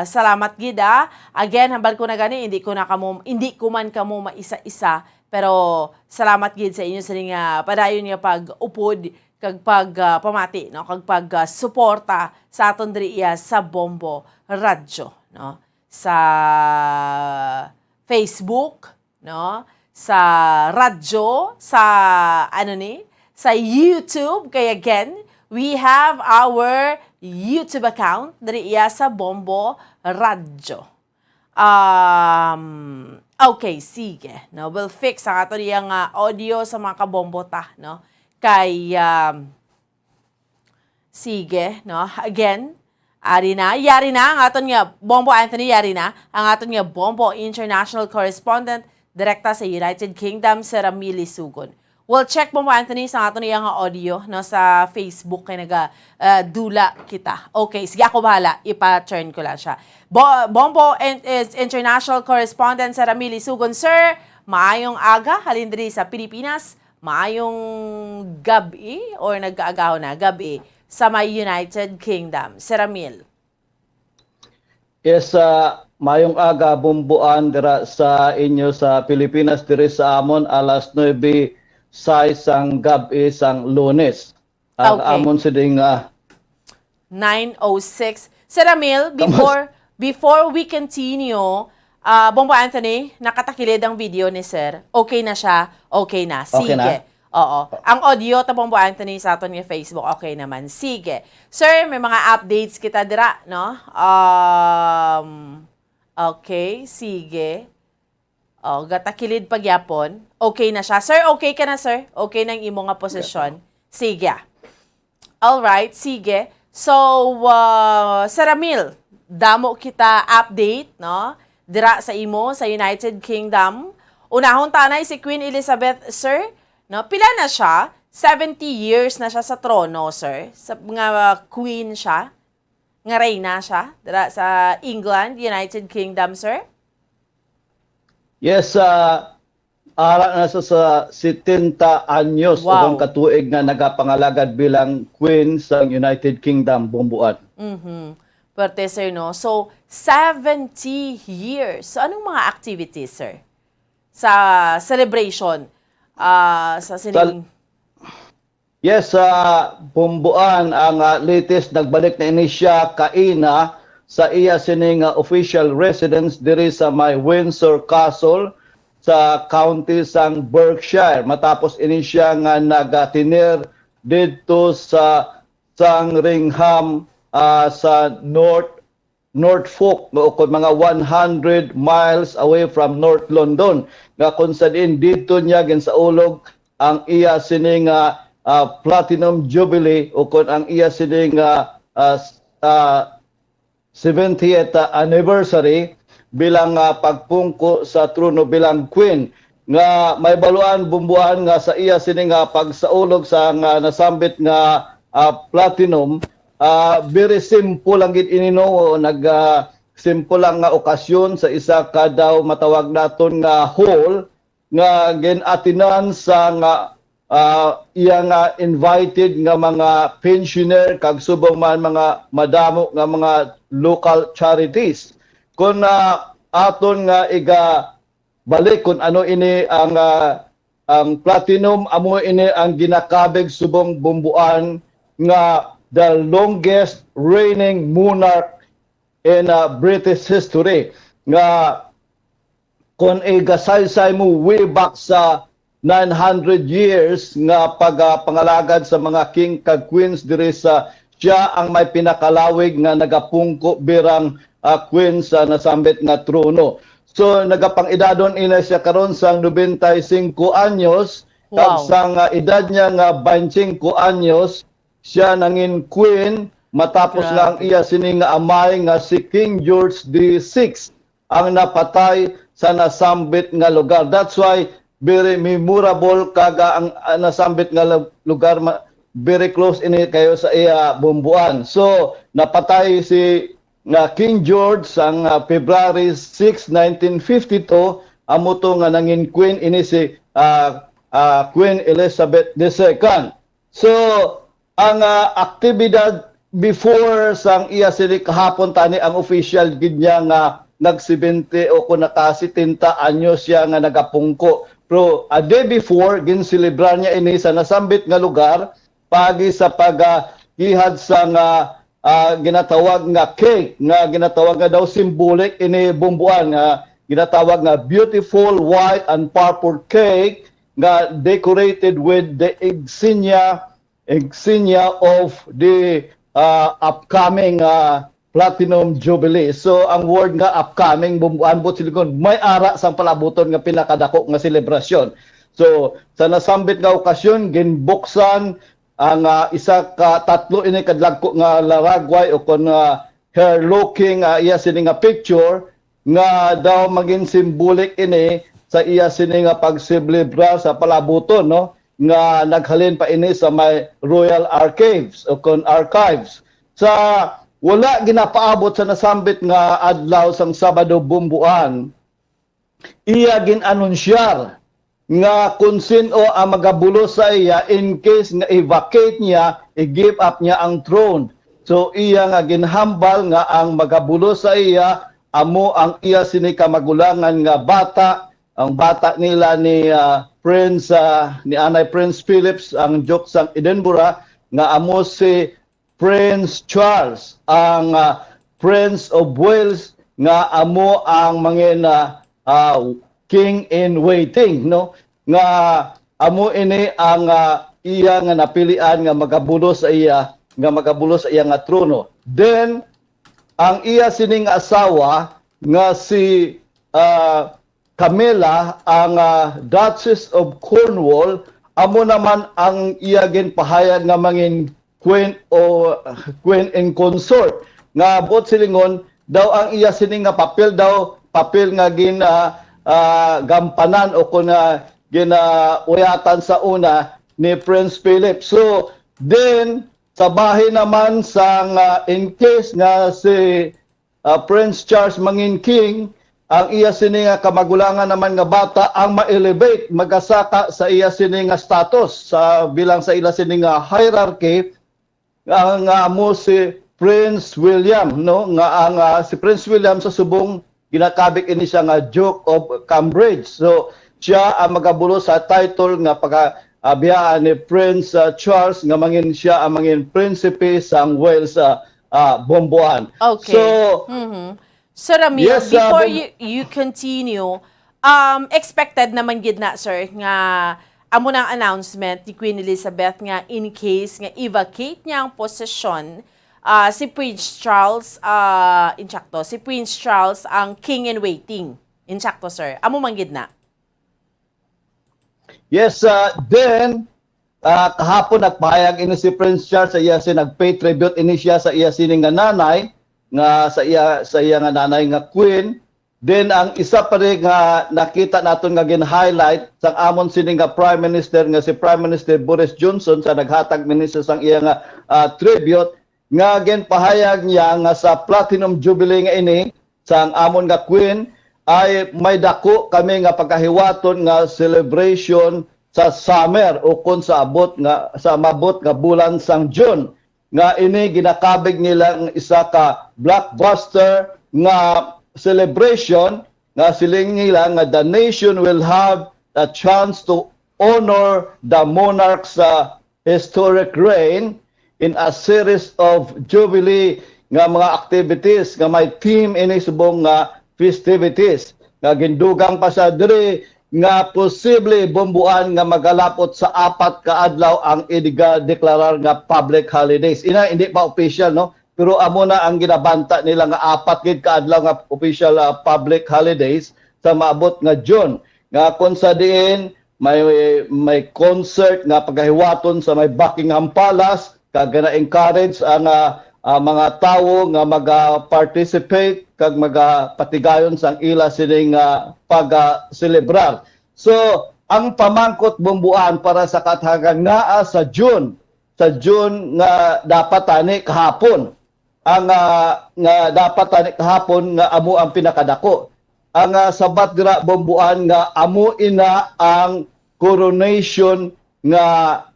Salamat gid, ha. Again, hambal ko na gani, hindi ko man kamo maisa-isa, pero salamat gid sa inyo sa padayon nga pag-upod kag pamati, no, kag suporta sa aton diriya sa Bombo Radyo, no, sa Facebook, no, sa radyo, sa sa YouTube. Kaya again, we have our YouTube account diriya sa Bombo Radyo. Okay, sige, no, we'll fix ang ato diyang audio sa mga kabombo ta, no, kay sige, no, again, yari na ang aton nga Bombo Anthony, yari na ang aton nga Bombo International Correspondent direkta sa United Kingdom, si Ramili Sugon. We'll check Bombo Anthony sa aton nga audio, no, sa Facebook kay dula kita. Okay, sige, ako bahala, ipa-turn ko lang siya. Bombo International Correspondent si Ramili Sugon. Sir, maayong aga halin diri sa Pilipinas, maayong gabi or nag-aagaw na gabi sa may United Kingdom. Sir Ramil. Yes, mayong aga bumbuan dira sa inyo sa Pilipinas, diri sa amon alas 9 sang gabi sang Lunes. Ang amon siding 9:06. Sir Ramil, before we continue, Bombo Anthony, nakatakilid ang video ni Sir. Okay na siya? Okay na. Sige. Okay na? Oo. Ang audio ta Bombo Anthony sa aton nga Facebook, okay naman. Sige. Sir, may mga updates kita dira, no? Okay, sige. Gatakilid pagyapon. Okay na siya. Sir, okay ka na, sir? Okay na ang imo nga posisyon? Sige. Alright, sige. So, Sir Ramil, damo kita update, no? Dira sa imo, sa United Kingdom. Unahon tanay si Queen Elizabeth, sir. No, pila na siya? 70 years na siya sa trono, sir. Sa nga queen siya. Nga reyna siya. Dira sa England, United Kingdom, sir. Yes, ara na sa 70 anyos Wow. wow. Katuig na nagapangalagad bilang queen sa United Kingdom, bumbuan. Pwerte, sir, no? So, 70 years. So, anong mga activities, sir? Sa celebration? Sa sining... Yes, bumbuan ang latest nagbalik na ini siya kaina sa iya sining official residence diri sa may Windsor Castle sa county sang Berkshire. Matapos ini siya nga nagatinir dito sa Sandringham sa Norfolk, mga 100 miles away from North London, nga kung sa din dito niya ginsaulog ang iya sining Platinum Jubilee o kung ang iya sining 70th anniversary bilang pagpungko sa trono bilang queen. Nga may baluan bumbuan nga sa iya sining pagsaulog sa nasambit nga platinum. Very simple lang gid inino, simple lang nga okasyon sa isa ka daw matawag naton nga hall nga gin-atinan sa nga iya nga invited nga mga pensioner kag subong man mga madamo nga mga local charities. Kung aton nga iga balik kung ano ini ang platinum, amo ini ang ginakabig subong bumbuan nga the longest reigning monarch in British history. Nga kung igasaysay mo way back sa 900 years nga pagpangalagad sa mga king kag queens diri sa siya ang may pinakalawig nga nagapungko birang queen sa nasambit nga trono. So nagapang-edadon ina siya karon sang 95 anyos. Kag sang edad niya nga 25 anyos siya nangin queen matapos lang iya sining amay nga si King George VI ang napatay sa nasambit nga lugar. That's why very memorable kaga ang nasambit nga lugar, very close ini kayo sa iya bumbuan. So napatay si nga King George sang February 6, 1952 amo to nga nangin queen ini si Queen Elizabeth II. So ang aktibidad before sang iya sini kahapon tani ang official gid niya nga nag-70 o kung naka-70 anyos siya nga nagapungko. Pero a day before ginselebrar niya ini sa nasambit nga lugar pagi sa paghihad sa ginatawag nga cake nga ginatawag nga daw symbolic ini bumbuan nga ginatawag nga beautiful white and purple cake nga decorated with the insignia of the upcoming Platinum Jubilee. So ang word nga upcoming bumbuan bot silikon may ara sang palabuton nga pinakadako nga selebrasyon. So sa nasambit nga okasyon ginbuksan ang isa ka tatlo ini kadlagko nga laragway o kon hair looking iya sini nga picture nga daw maging symbolic ini sa iya sini nga pagselebrar sa palabuton no nga naghalin pa ini sa may Royal Archives o kon archives sa wala ginapaabot sa nasambit nga adlaw sang Sabado bumbuan iya ginanunsyar nga kung sino ang magabulo sa iya in case nga i-vacate niya i-give up niya ang throne. So iya nga ginhambal nga ang magabulo sa iya amo ang iya sini kamagulangan nga bata, ang bata nila ni Prince ni Anay Prince Philips ang joke sang Edinburgh nga amo si Prince Charles ang Prince of Wales nga amo ang mga king in waiting no nga amo ini ang iya nga napilian nga magabulo sa iya nga trono. Then ang iya sining asawa nga si Camilla ang Duchess of Cornwall amo naman ang iya ginpahayag nga mangin queen in consort nga bot silingon daw ang iya sining nga papel nga gampanan o kun ginauyatan sa una ni Prince Philip. So then sa bahay naman sang in case nga si Prince Charles mangin king ang iya sini nga kamagulangan naman nga bata ang ma-elevate magasaka sa iya sini nga status sa bilang sa ila sini nga hierarchy nga mo si Prince William no nga ang si Prince William sa subong ginakabik ini siya nga Duke of Cambridge. So siya ang magabulo sa title nga pagabiyaan ni Prince Charles nga mangin siya ang mangin prinsipe sang Wales Bomboan. Okay. So So Ramil, yes, before you continue, expected naman gid na sir nga amo nang announcement ni Queen Elizabeth nga in case nga i-vacate niya ang posisyon si Prince Charles si Prince Charles ang king in waiting. Insakto sir. Amo man gid na. Yes, then kahapon nagpahayag ini si Prince Charles sa iya nagpay tribute ini siya sa iya sining nga nanay nga sa iya nga nanay nga queen. Then ang isa pa rin nga nakita naton nga gin-highlight sang amon sini nga Prime Minister nga si Prime Minister Boris Johnson sa naghatag minister sang iya nga tribute nga ginpahayag niya nga sa Platinum Jubilee nga ini sang amon nga queen ay may dako kami nga pagkahiwaton nga celebration sa summer o kun sa mabot nga bulan sang June nga ini ginakabig nila ang isa ka blockbuster nga celebration nga siling nila nga the nation will have a chance to honor the monarch's historic reign in a series of jubilee nga mga activities nga may theme ini subong nga festivities nga gindugang pa sa diri nga posible bombuan nga magalapot sa 4 ka adlaw ang deklarar nga public holidays. Ina hindi pa official no, pero amo na ang ginabanta nila nga 4 gid ka adlaw nga official public holidays sa maabot nga June. Nga kung sa diin may concert nga pagahiwaton sa may Buckingham Palace kag na-encourage ang mga tawo nga maga-participate kag magapatigayon sang ila sining pag-celebrar. So, ang pamangkot bumbuan para sa kathagan naa sa June nga dapat tani kahapon ang nga dapat ani kahapon nga amo ang pinakadako. Ang sabat dira bombuan nga amo ina ang coronation nga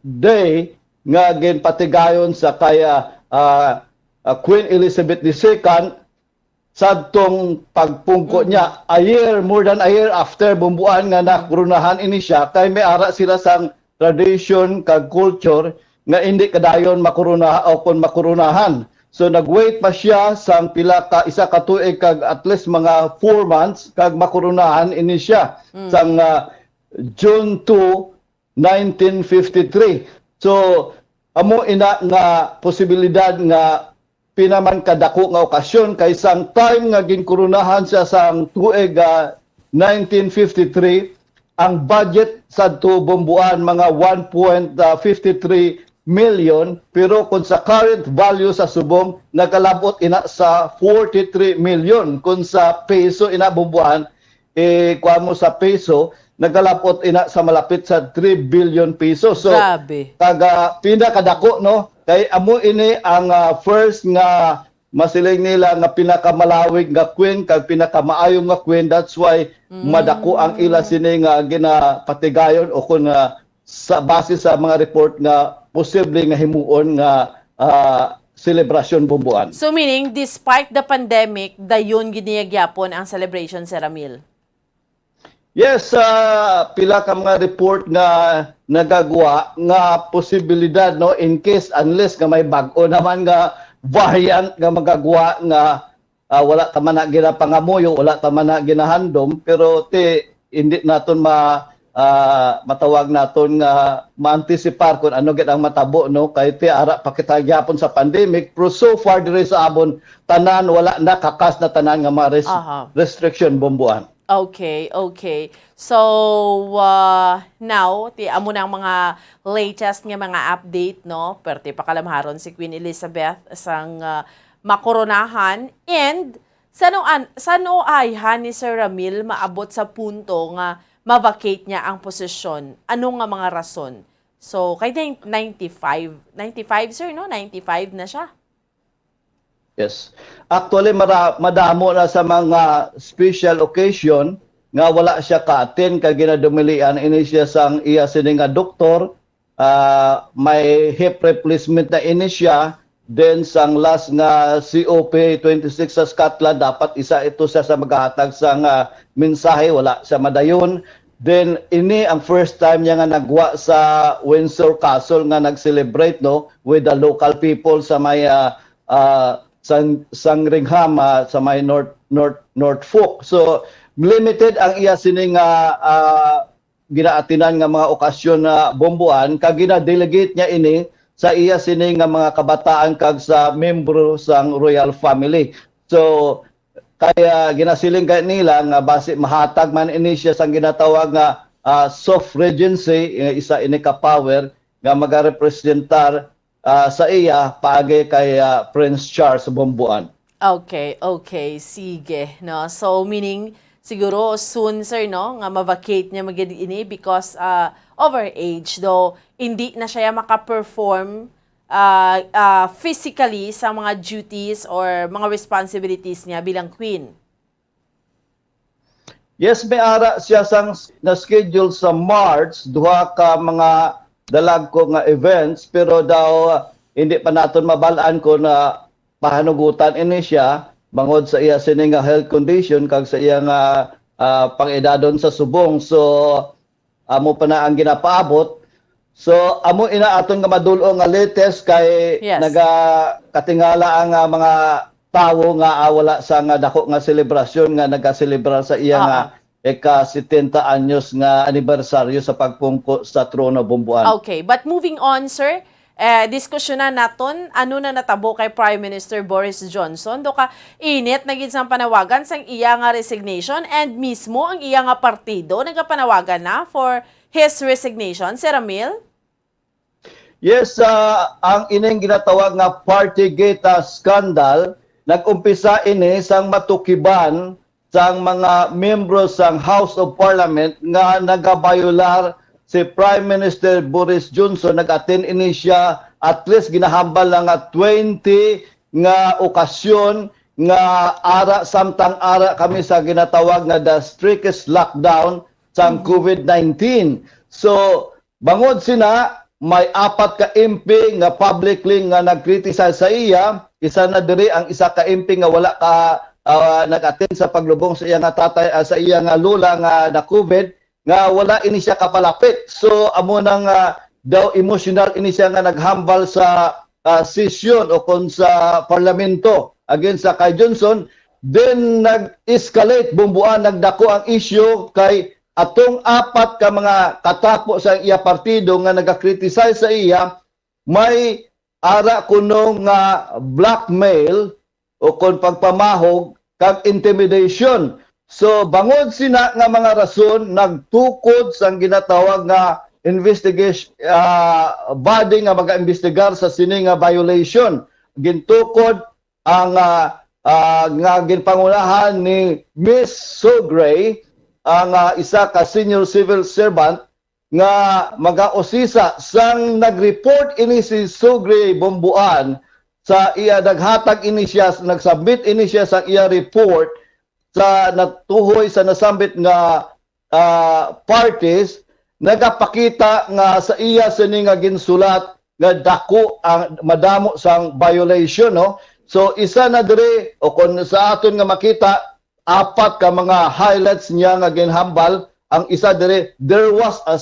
day nga ginpatigayon sa kaya Queen Elizabeth II sadtong pagpungko niya more than a year after bumbuan nga nakoronahan ini siya kay may ara sila sang tradition kag culture nga hindi kadayon makorona o kon makoronahan. So nagwait pa siya sang pila ka isa ka tuig kag at least mga 4 months kag makoronahan ini siya sang June 2, 1953. So amo ina nga posibilidad nga pinaman kadako nga okasyon kay sang time nga ginkoronahan siya sang tuig 1953 ang budget sadto bombuan mga 1.53 million pero kung sa current value sa subong nakalabot ina sa 43 million kung sa peso ina bombuan kuha mo sa peso nagalapot ina sa malapit sa 3 billion pesos. So taga pinakadako no kay amo ini ang first nga masiling nila nga pinakamalawig nga queen kag pinakamaayo nga queen. That's why madako ang ila sini nga ginapatigayon o kun sa base sa mga report nga posible nga himuon nga celebration bumbuan. So meaning despite the pandemic dayon giniyagyapon ang celebration, Sir Ramil? Yes, pila ka mga report nga nagagawa nga posibilidad no in case unless nga may bag-o naman nga variant nga magagawa nga wala ta man na ginapangamuyo, wala ta man na ginahandom pero hindi naton matawag naton nga ma-anticipar kung ano gid ang matabo no kay ara pakitagyapon sa pandemic pero so far diri sa abon tanan wala na kakas na tanan nga mga restriction bumbuan. Okay. So, now, amo na ang mga latest nga mga update, no? Perte pa kalamharon si Queen Elizabeth sang makoronahan. And, sano ayhan ni Sir Ramil maabot sa punto nga ma-vacate niya ang posisyon? Ano nga mga rason? So, kay 95, sir, no? 95 na siya. Yes. Actually, madamo na sa mga special occasion nga wala siya ka-attend kay ginadumilian ini siya sang iya sini nga doktor, may hip replacement na ini siya, then sang last nga COP26 sa Scotland dapat isa ito siya sa maghahatag sang mensahe, wala siya madayon. Then ini ang first time niya nga nagwa sa Windsor Castle nga nag-celebrate no with the local people sa may Sandringham sa may Norfolk. So limited ang iya sini nga ginaatinan nga mga okasyon na bombuan kag gina-delegate niya ini sa iya sini nga mga kabataan kag sa membro sang royal family. So kaya ginasiling kay nila nga base mahatag man ini siya sang ginatawag nga soft regency, isa ini ka power nga magarepresentar sa iya paagi kay Prince Charles bombuan. Okay, sige, no. So meaning siguro soon, sir, no, nga ma-vacate niya magid ini because over age, though hindi na siya maka-perform physically sa mga duties or mga responsibilities niya bilang queen. Yes, may ara siya sang na-schedule sa March duha ka mga dalag ko nga events pero daw hindi pa naton mabalaan ko na pahanugutan ini siya bangod sa iya sini nga health condition kag sa iya nga pang-edadon sa subong. So amo pa na ang ginapaabot. So amo ina aton nga madulo nga latest kay nagakatingala ang mga tawo nga wala sa nga dako nga selebrasyon nga nagaselebrar sa iya nga ika-70 anyos nga anibersaryo sa pagpungko sa trono bumbuan. Okay, but moving on, sir, diskusyonan naton ano na natabo kay Prime Minister Boris Johnson do ka init na gid sang panawagan sang iya nga resignation and mismo ang iya nga partido nagapanawagan na for his resignation, Sir Ramil? Yes, ang ining ginatawag nga Partygate scandal nag-umpisa ini sang matukiban sang mga membro sang House of Parliament nga nagabayular si Prime Minister Boris Johnson. Nag-attend ini siya at least ginahambal lang nga 20 nga okasyon nga samtang ara kami sa ginatawag nga the strictest lockdown sa COVID-19. So bangod sina may 4 ka MP nga publicly nga nag-criticize sa iya, isa na diri ang isa ka MP nga wala ka nag-attend sa paglubong sa iya nga tatay sa iya nga lula nga na COVID nga wala ini siya kapalapit. So amo nang daw emotional ini siya nga naghambal sa session o kon sa parlamento against sa kay Johnson, then nag-escalate bumbuan nagdako ang issue kay atong 4 ka mga katapo sa iya partido nga naga-criticize sa iya may ara kuno nga blackmail o kon pagpamahog kag intimidation. So bangod sina nga mga rason nagtukod sang ginatawag nga investigation body nga maga-imbestigar sa sini nga violation. Gintukod ang nga ginpangunahan ni Miss Sugray ang isa ka senior civil servant nga maga-osisa sang nag-report ini si Sugray Bumbuan sa iya naghatag ini siya nagsubmit ini siya sa iya report sa natuhoy sa nasambit nga parties nagapakita nga sa iya sini nga ginsulat nga dako ang madamo sang violation, no? So isa na diri o kon sa aton nga makita 4 ka mga highlights niya nga ginhambal. Ang isa diri, there was a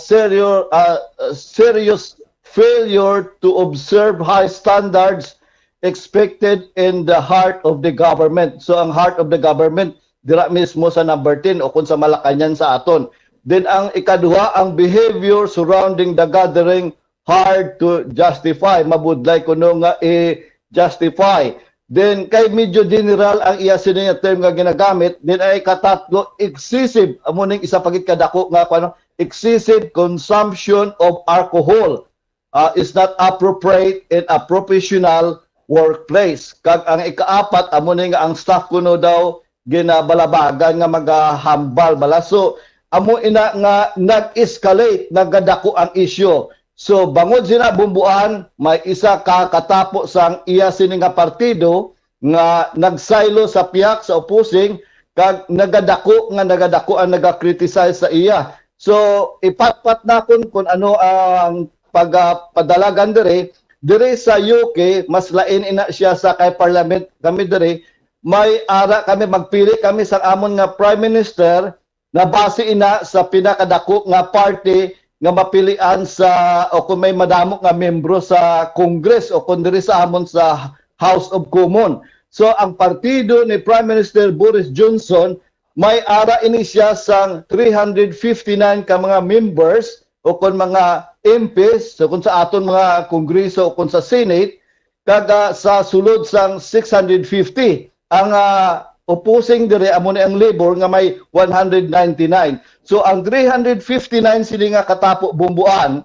serious failure to observe high standards expected in the heart of the government. So ang heart of the government dira mismo sa number 10 o kung sa Malacañang sa aton. Then ang ikaduha, ang behavior surrounding the gathering hard to justify. Mabudlay kuno nga i-justify. Then kay medyo general ang iya sini nga term nga ginagamit. Then ay katatlo, excessive. Amo ning isa pagit kadako nga kuno, excessive consumption of alcohol is not appropriate in a professional workplace. Kag ang ikaapat, amo ning ang staff kuno daw ginabalabagan nga magahambal bala. So amo ina nga nag-escalate, nagadako ang issue. So bangod sina Bumbuan, may isa ka katapo sang iya sini nga partido nga nagsaylo sa piyak sa opposing kag nagadako ang naga-criticize sa iya. So ipatpat na kun ano ang pagpadalagan dire sa UK, mas lain ina siya sa kay parliament kami dire. May ara kami magpili kami sa amon nga prime minister na base ina sa pinakadako nga party nga mapilian sa o kung may madamo nga membro sa Congress o kung diri sa amon sa House of Commons. So ang partido ni Prime Minister Boris Johnson may ara ini siya sang 359 ka mga members o kung mga MPs so kung sa aton mga Kongreso o kung sa Senate kaga sa sulod sang 650. Ang opposing dire amo ni ang Labor nga may 199. So ang 359 sila nga katapo Bumbuan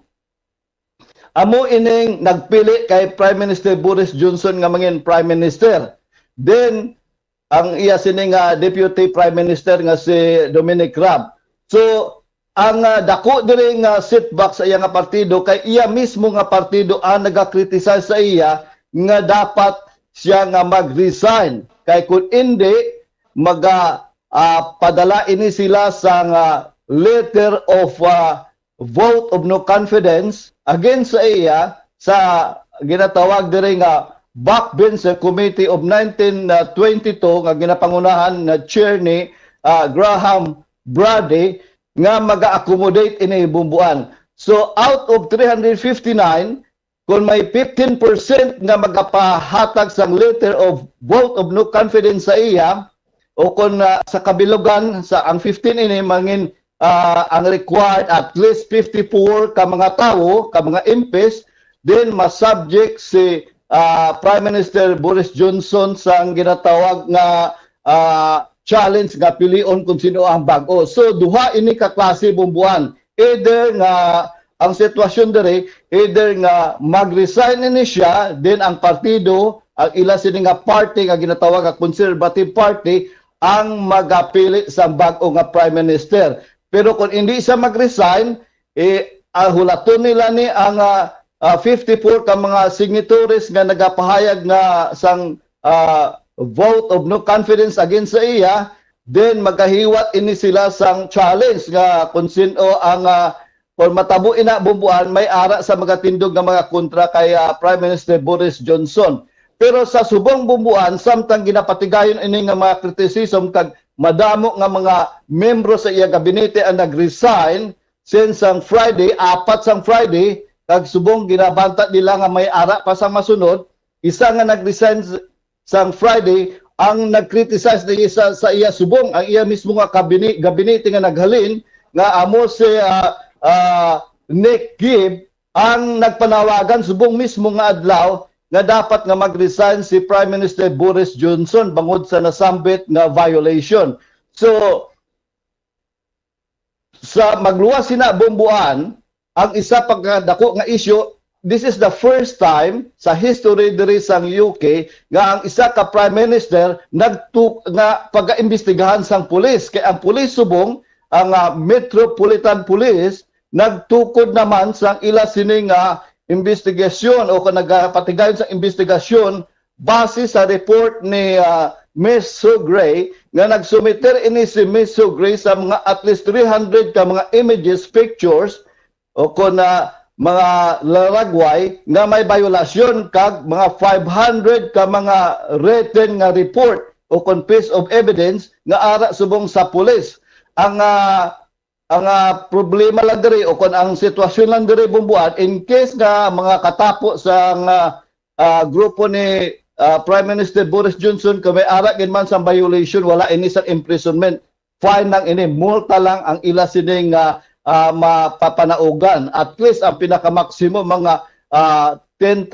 amo ining nagpili kay Prime Minister Boris Johnson nga mangin Prime Minister. Then ang iya sini nga Deputy Prime Minister nga si Dominic Raab. So ang dako dire nga setback sa iya nga partido kay iya mismo nga partido ang naga-criticize sa iya nga dapat siya nga mag-resign. Kay kung hindi, padala ini sila sa letter of vote of no confidence against sa iya sa ginatawag diri nga Backbencher Committee of 1922 nga ginapangunahan na chair ni Graham Brady nga maga-accommodate ini Bumbuan. So out of 359, kung may 15% nga magapahatag sang letter of vote of no confidence sa iya o kung sa kabilugan sa ang 15 ini mangin ang required at least 54 ka mga tao, ka mga MPs, then masubject si Prime Minister Boris Johnson sang ginatawag nga challenge nga pilion kung sino ang bago. So duha ini ka klase Bumbuan. Either nga ang sitwasyon dire, either nga mag-resign ini siya, then ang partido, ang ila sini nga party nga ginatawag nga Conservative Party, ang magapili sa bago nga Prime Minister. Pero kung hindi siya mag-resign, hulaton nila ni ang 54 ka mga signatories nga nagapahayag nga sang vote of no confidence against sa iya, then magahiwat ini sila sang challenge nga kung sino ang kung matabo ina bumbuan may ara sa magatindog nga mga kontra kay Prime Minister Boris Johnson. Pero sa subong bumbuan samtang ginapatigayon ini nga mga criticism kag madamo nga mga membro sa iya gabinete ang nag-resign since ang Friday, 4 sang Friday, kag subong ginabanta nila nga may ara pa sa masunod, isa nga nag-resign sang Friday ang nag-criticize na isa sa iya subong ang iya mismo nga gabinete nga naghalin nga amo si Nick Gibb ang nagpanawagan subong mismo nga adlaw nga dapat nga mag-resign si Prime Minister Boris Johnson bangod sa nasambit nga violation. So sa magluwas sina bumbuan ang isa pagdako nga issue. This is the first time sa history diri sa UK nga ang isa ka Prime Minister nga pag-imbestigahan sang pulis. Kaya ang pulis subong, ang Metropolitan Police, nagtukod naman sang ila sining investigasyon o kung nagpatigayon sa investigasyon base sa report ni Ms. Sugray nga nagsumiter ini si Ms. Sugray sa mga at least 300 ka mga images, pictures o kung mga laragway nga may violasyon kag mga 500 ka mga written nga report o kung piece of evidence nga ara subong sa pulis. Ang problema lang diri o kung ang sitwasyon lang diri bumbuan in case nga mga katapo sa grupo ni Prime Minister Boris Johnson kung may ara gid man sa violation wala ini sa imprisonment, fine lang ini, multa lang ang ila sining mapapanaugan. At least ang pinaka-maximum mga 10,000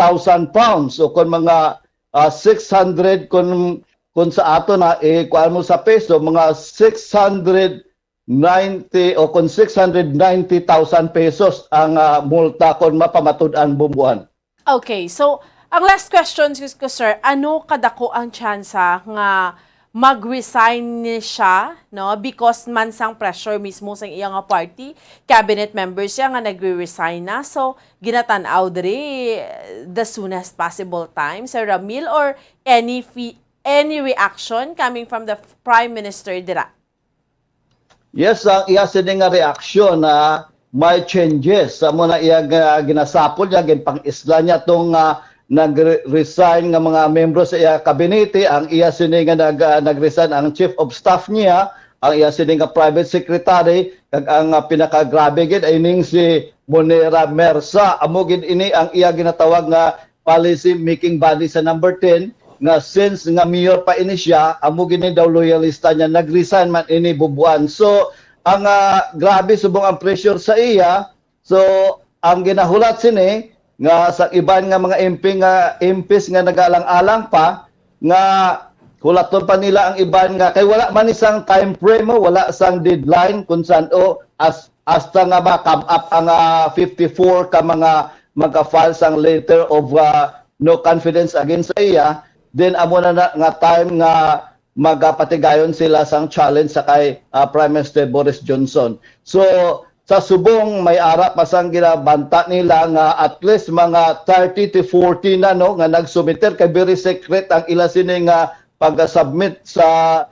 pounds o kung mga 600 kung sa ato na kuan mo sa peso mga 690 o kung 690,000 pesos ang multa kung mapamatud-an bumbuan. Okay, so ang last question ko sir, ano kadako ang tsansa nga mag-resign siya, no? Because man sang pressure mismo sa iyang party, cabinet members siya nga nagre-resign na. So, ginatanaw diri the soonest possible time, Sir Ramil, or any reaction coming from the Prime Minister dira? Yes, ang iya sining nga reaksyon na may changes. Sa muna iya ginasapol niya, ginpang-isla niya itong nag-resign nga mga membro sa iya kabinete, ang iya sini nga nag-resign ang chief of staff niya, ang iya sini nga private secretary, kag ang pinakagrabe gid ay ning si Monera Mersa. Amo gid ini ang iya ginatawag nga policy making body sa number 10 nga since nga mayor pa ini siya, amo gid ni daw loyalista niya nag-resign man ini bubuan. So ang grabe subong ang pressure sa iya. So ang ginahulat sini nga sa iban nga mga MPs nga nagalang-alang pa nga hulaton pa nila ang iban nga kay wala man isang time frame mo, wala sang deadline kung saan hasta nga ma-come up ang 54 ka mga mag-file sang letter of no confidence against sa iya, then amo na nga time nga magapatigayon sila sang challenge sa kay Prime Minister Boris Johnson. So sa subong may ara pa sang ginabanta nila nga at least mga 30 to 40 na no nga nagsubmiter kay very secret ang ila sini nga pag-submit sa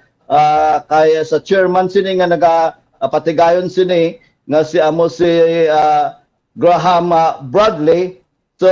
kay sa chairman sini nga nagapatigayon sini nga si Graham Bradley. So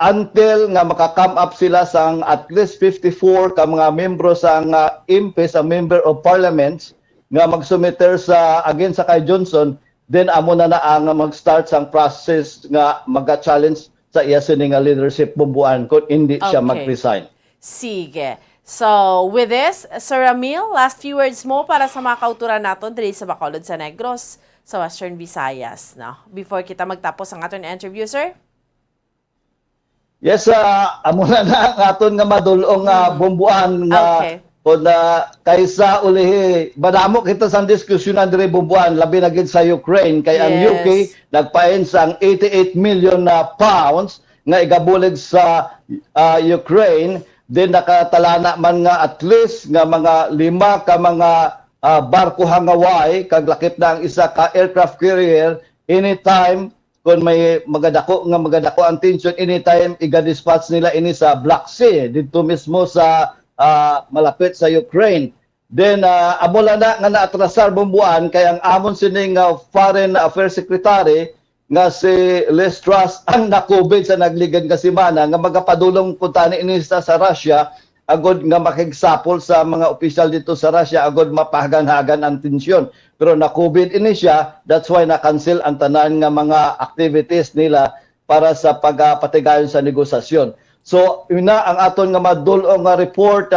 until nga maka-come up sila sang at least 54 ka mga membro sang MP sa member of parliament nga magsubmiter sa against sa kay Johnson, then amo na ang mag-start sang process nga mag-challenge sa iya sini nga leadership bumbuan kung hindi siya mag-resign. Sige. So, with this, Sir Ramil, last few words mo para sa mga kauturan natin diri sa Bacolod sa Negros, sa Western Visayas, no? Before kita magtapos ang aton interview, sir? Yes, amo na ang aton nga madulong bumbuan nga kung kaysa ulihi, madamo kita sa diskusyonan diri bumbuan, labi na gid sa Ukraine, kay ang UK nagpain sang 88 million pounds nga igabulig sa Ukraine, then nakatalana man nga at least nga mga 5 ka mga barko hangaway, kag lakip na ang isa ka aircraft carrier, anytime kung may magadako ang tension, anytime iga-dispatch nila ini sa Black Sea, dito mismo sa malapit sa Ukraine. Then amula na nga naatrasar bumbuan kay ang amon sining Foreign Affairs Secretary nga si Liz Truss ang na-COVID sa nagligad nga semana nga magapadulong punta ni inista sa Russia agod nga makigsapol sa mga opisyal dito sa Russia agod mapahagan-hagan ang tensyon. Pero na-COVID ini siya, that's why na-cancel ang tanan nga mga activities nila para sa pagpatigayon sa negosasyon. So, ina ang aton nga madulong nga report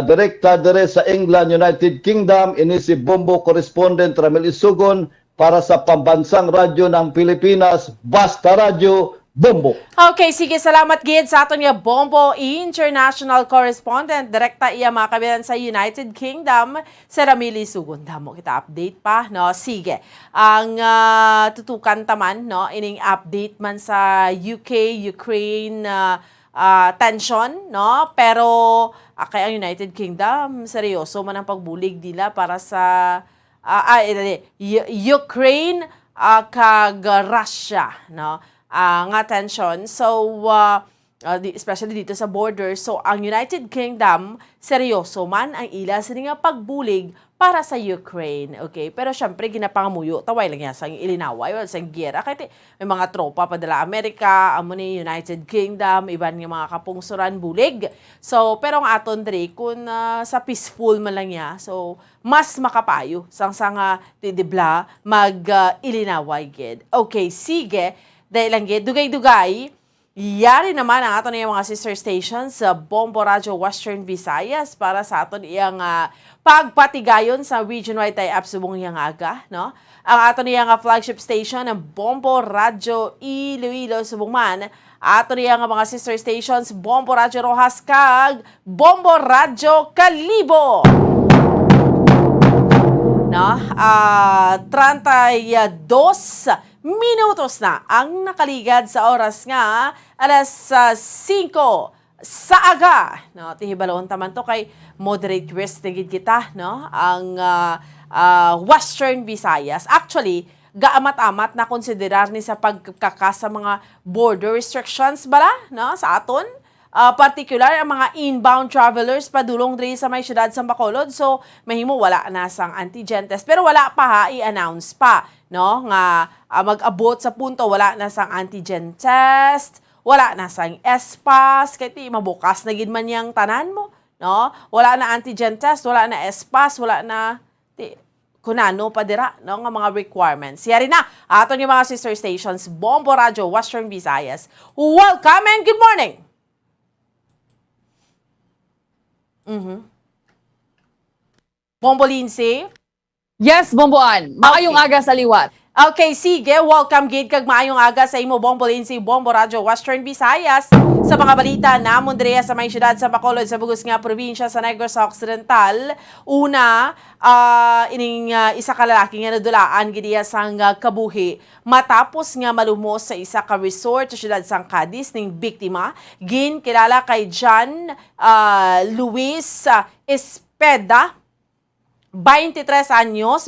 direkta dire sa England, United Kingdom, ini si Bombo correspondent Ramil Isugon para sa Pambansang Radyo ng Pilipinas, Basta Radyo, Bombo. Okay, sige, salamat gid sa aton nga Bombo International Correspondent. Direkta iya mga kabilan sa United Kingdom, sa Ramili Sugon. Damo kita update pa, no? Sige. Ang tutukan taman, no? Ining update man sa UK, Ukraine, tension, no? Pero kay ang United Kingdom, seryoso man ang pagbulig nila para sa Ukraine kag Russia, no? Nga tension. So, especially dito sa border. So, ang United Kingdom, seryoso man ang ila sa nga pagbulig para sa Ukraine. Okay? Pero syempre, ginapangamuyo. Taway lang yan sa ilinaway. Sa gera. Kahit may mga tropa padala Amerika, amo ni United Kingdom, iban nga mga kapungsuran bulig. So, pero ang aton dre, kung sa peaceful man lang niya, so, mas makapayo. Sang-sanga, didibla, mag-ilinaway gid. Okay, sige. Dahil lang gid, dugay-dugay, yari naman ang aton yung mga sister stations sa Bombo Radio Western Visayas para sa aton iyang pagpatigayon sa region-wide tie-up subong iyang aga, no? Ang aton iyang flagship station ng Bombo Radio Iloilo subong man, aton iyang mga sister stations Bombo Radio Rojas kag Bombo Radio Kalibo. No? 32 minutos na ang nakaligad sa oras nga alas 5 sa aga. No, tihibalon taman to kay moderate risk tigid kita, no? Ang Western Visayas. Actually, gaamat-amat na konsiderar ni sa pagkaka sa mga border restrictions bala, no? Sa aton. Particular ang mga inbound travelers padulong diri sa may syudad sa Bacolod. So, mahimo wala na sang antigen test. Pero wala pa ha, i-announce pa, no? Nga mag-abot sa punto, wala na sang antigen test, wala na sang SPAS, kahit mabukas na gid man yang tanan mo, no? Wala na antigen test, wala na SPAS, wala na kunano pa dira, no? Nga mga requirements. Yari na, aton yung mga sister stations, Bombo Radio, Western Visayas. Welcome and good morning! Bombo Lindsay? Yes, Bomboan. Maayong aga sa liwat. Okay, sige. Welcome gid kag maayong aga sa imo Bombo Lindsay, Bombo Radio Western Visayas. Sa mga balita namon diri sa may syudad sa Bacolod sa bugos nga probinsya sa Negros Occidental. Una, ining isa ka lalaki nga nadulaan gid sang kabuhi matapos nga malumos sa isa ka resort sa syudad sang Cadiz ning biktima gin kilala kay John Luis Espeda. 23 anyos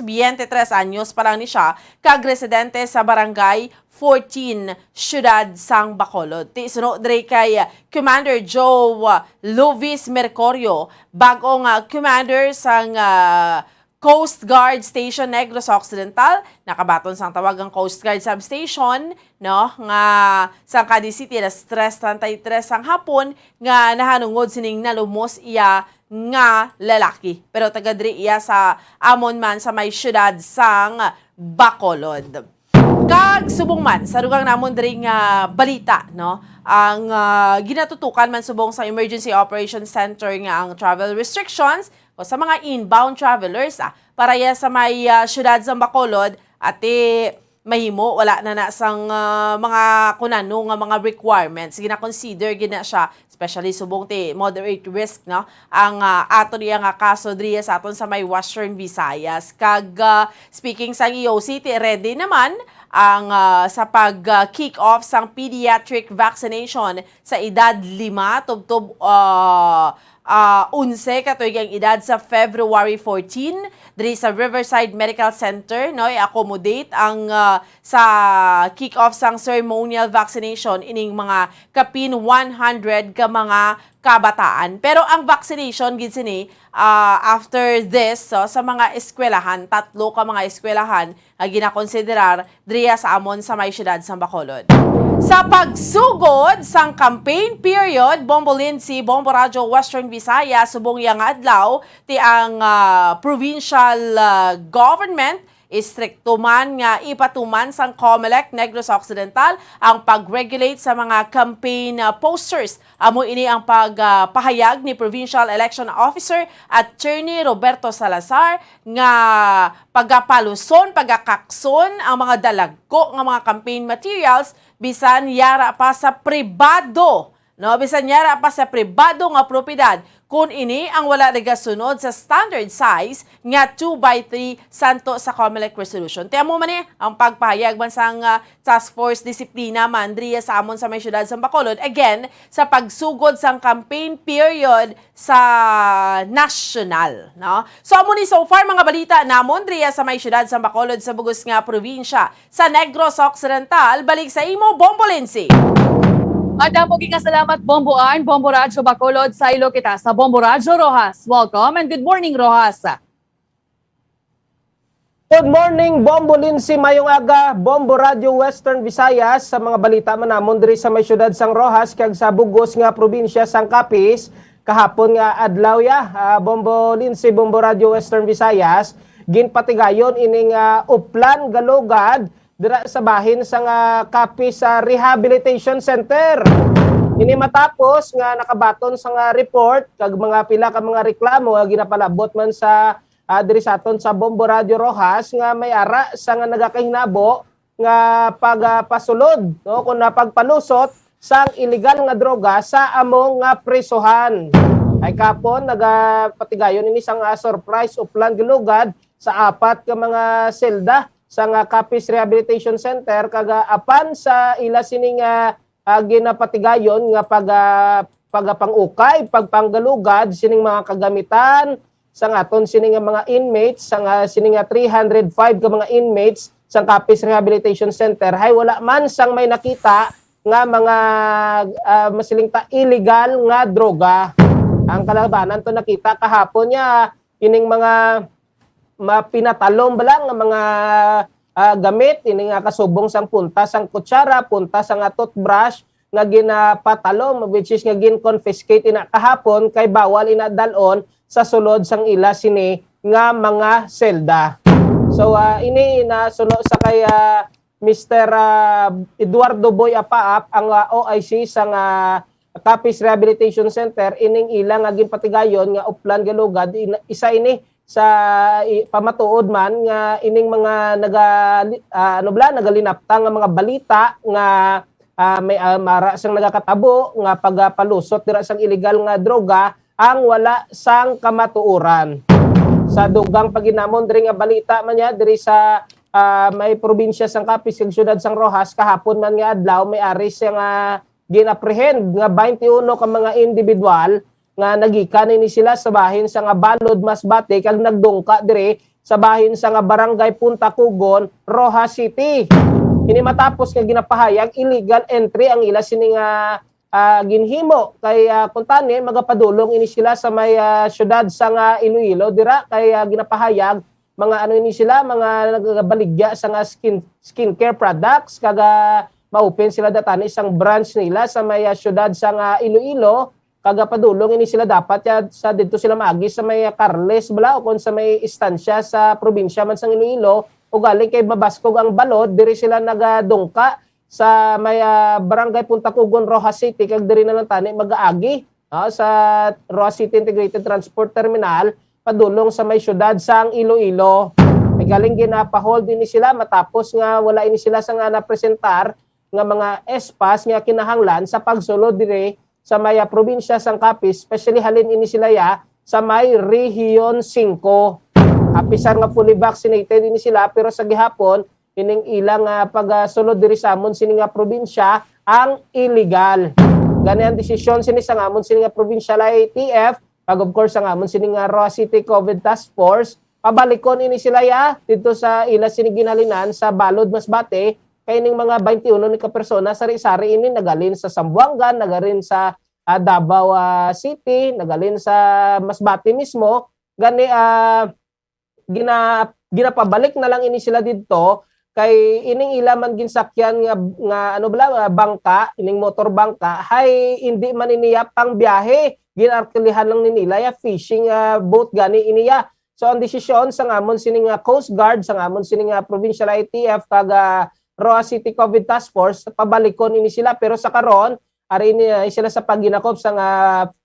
pa lang ni siya, kag residente sa barangay 14, Syudad sang Bacolod. Sunod dre kay Commander Joe Luis Mercurio, bagong commander sang Coast Guard Station Negros Occidental, nakabaton sang tawagang Coast Guard Substation, no, nga sang Cadiz City alas 3:33 sang hapon nga nahanungod sining nalumos iya nga lalaki. Pero taga diri iya sa amon man sa may syudad sang Bacolod. Kag subong man sa dugang namon diri nga balita, no, ang ginatutukan man subong sa Emergency Operations Center nga ang travel restrictions o sa mga inbound travelers para ya sa may syudad sa Bacolod ati mahimo wala na sang mga kunano nga mga requirements gina-consider gina siya, especially subong ti moderate risk, no, ang ato niya nga kaso diri sa aton sa may Western Visayas. Kag speaking sa EOC, ready naman ang sa pag-kick off sang pediatric vaccination sa edad 5 tubtob 11 katuig ang edad sa February 14 diri sa Riverside Medical Center no i-accommodate ang sa kick-off sang ceremonial vaccination ining mga kapin 100 ka mga kabataan. Pero ang vaccination gid sini after this sa mga eskwelahan, 3 ka mga eskwelahan nga ginakonsiderar diriya sa amon sa may syudad sa Bacolod. Sa pagsugod sang campaign period, Bombo Lindsay, Bombo Radyo Western Visayas, subong yang adlaw ti ang provincial government istrikto man nga ipatuman sang COMELEC Negros Occidental ang pag-regulate sa mga campaign posters. Amo ini ang pagpahayag ni Provincial Election Officer Attorney Roberto Salazar nga pagapaluson, pagakakson ang mga dalagko nga mga campaign materials bisan yara pa sa pribado. No, bisan yara pa sa pribado nga propiedad kung ini ang wala nagasunod sa standard size nga 2x3 santo sa COMELEC resolution. Tiamo man ang pagpahayag man sang task force disiplina mandriya sa amon sa may syudad sa Bacolod again sa pagsugod sang campaign period sa national, no? So amo ni so far mga balita namon driya sa may syudad sa Bacolod sa bugos nga probinsya sa Negros Occidental. Balik sa imo Bombo Lindsay. Madam, puging salamat Bomboan, Bombo Radyo Bacolod, sa ilo kita sa Bombo Radyo Rojas. Welcome and good morning Rojas. Good morning Bombo Lindsay, mayong aga, Bombo Radio Western Visayas sa mga balita manamon diri sa may syudad sang Rojas kag sa bugos nga probinsya sang Capiz kahapon nga adlaw ya. Bombo Lindsay, Bombo Radio Western Visayas ginpatigayon ining uplan galugad dira sa bahin sa Capiz Rehabilitation Center. Ini matapos nga nakabaton sa report kag mga pila ka mga reklamo nga ginapalabot man sa diri sa aton sa Bombo Radio Rojas nga may ara sa nga nagakahinabo nga pagpasulod no kun pagpalusot sang illegal nga droga sa among nga presohan. Ay kapon nagapatigayon ini sang surprise uplan gilugad sa 4 ka mga selda sa Capiz Rehabilitation Center kaga apan sa ila sining ginapatigayon nga pagapangukay, pagpanggalugad sining mga kagamitan sa aton sining mga inmates sa sining 305 ka mga inmates sa Capiz Rehabilitation Center hay wala man sang may nakita nga mga masilingta illegal nga droga. Ang kalabanan to nakita kahapon niya ining mga mapinatalom ba lang ng mga gamit ini nga kasubong sang punta sang kutsara, punta sang toothbrush nga ginapatalom which is nga gin-confiscate ina kahapon kay bawal ina dalon sa sulod sang ila sini nga mga selda. So ini nasuno sa kay Mr. Eduardo Boy Apaap ang OIC sang Capiz Rehabilitation Center ining ilang nga ginpatigayon nga uplan galugad isa ini sa pamatuod man nga ining mga nagalinapta nga mga balita nga may mara sang nagakatabo nga pagpalusot dira sang illegal nga droga ang wala sang kamatuoran. Sa dugang paginamon diri nga balita man niya diri sa may probinsya sang Capiz ug syudad sang Rojas kahapon man nga adlaw may aris nga ginaprehend nga 21 ka mga individual nga nagikan ini sila sa bahin sa nga Balod Masbate kag nagdungka dire sa bahin sa nga Barangay Punta Cugon, Rojas City. Ini matapos nga ginapahayag illegal entry ang ila sini nga ginhimo kay kuntani magapadulong ini sila sa may syudad sa nga Iloilo dira kay ginapahayag mga ano ini sila mga nagabaligya sa nga skincare products kaga ma-open sila datan isang branch nila sa may syudad sa nga Iloilo kaga padulong ini sila dapat ya sa dito sila maagi sa may Carles bala o kon sa may istansya sa probinsya man sang Iloilo o galing kay mabaskog ang balod diri sila nagadungka sa may Barangay Punta Cugon, Rojas City kag diri na lang tani mag-aagi sa Rojas City Integrated Transport Terminal padulong sa may syudad sang Iloilo. Ay galing ginapahold ini sila matapos nga wala ini sila sa nga napresentar nga mga espas nga kinahanglan sa pagsulod dire sa may probinsya sang Capiz, especially halin ini sila sa may Region 5. Apisar nga fully vaccinated ini sila pero sa gihapon ining ilang pagsulod diri sa amon sini nga probinsya ang illegal. Gani ang desisyon sini sa amon sini nga provincial IATF Pag of course ang amon sining Roa City COVID Task Force, pabalikon ini sila ya dito sa ila siniginalinan sa Balod Masbate kay ning mga 21 ni ka persona sari-sari ini nagalin sa Zamboanga, nagalin sa Davao City, nagalin sa Masbate mismo, gani ginapabalik na lang ini sila dito kay ining ila man ginsakyan nga ano bala bangka, ining motor bangka hay hindi man iniya pang biyahe, ginarkilihan lang ni nila ya fishing boat gani iniya. So ang desisyon sa ngamon sining Coast Guard, sa ngamon sining Provincial ITF kag Roa City COVID Task Force, pabalikon ini sila pero sa karon ari ini sila sa pagginakop sa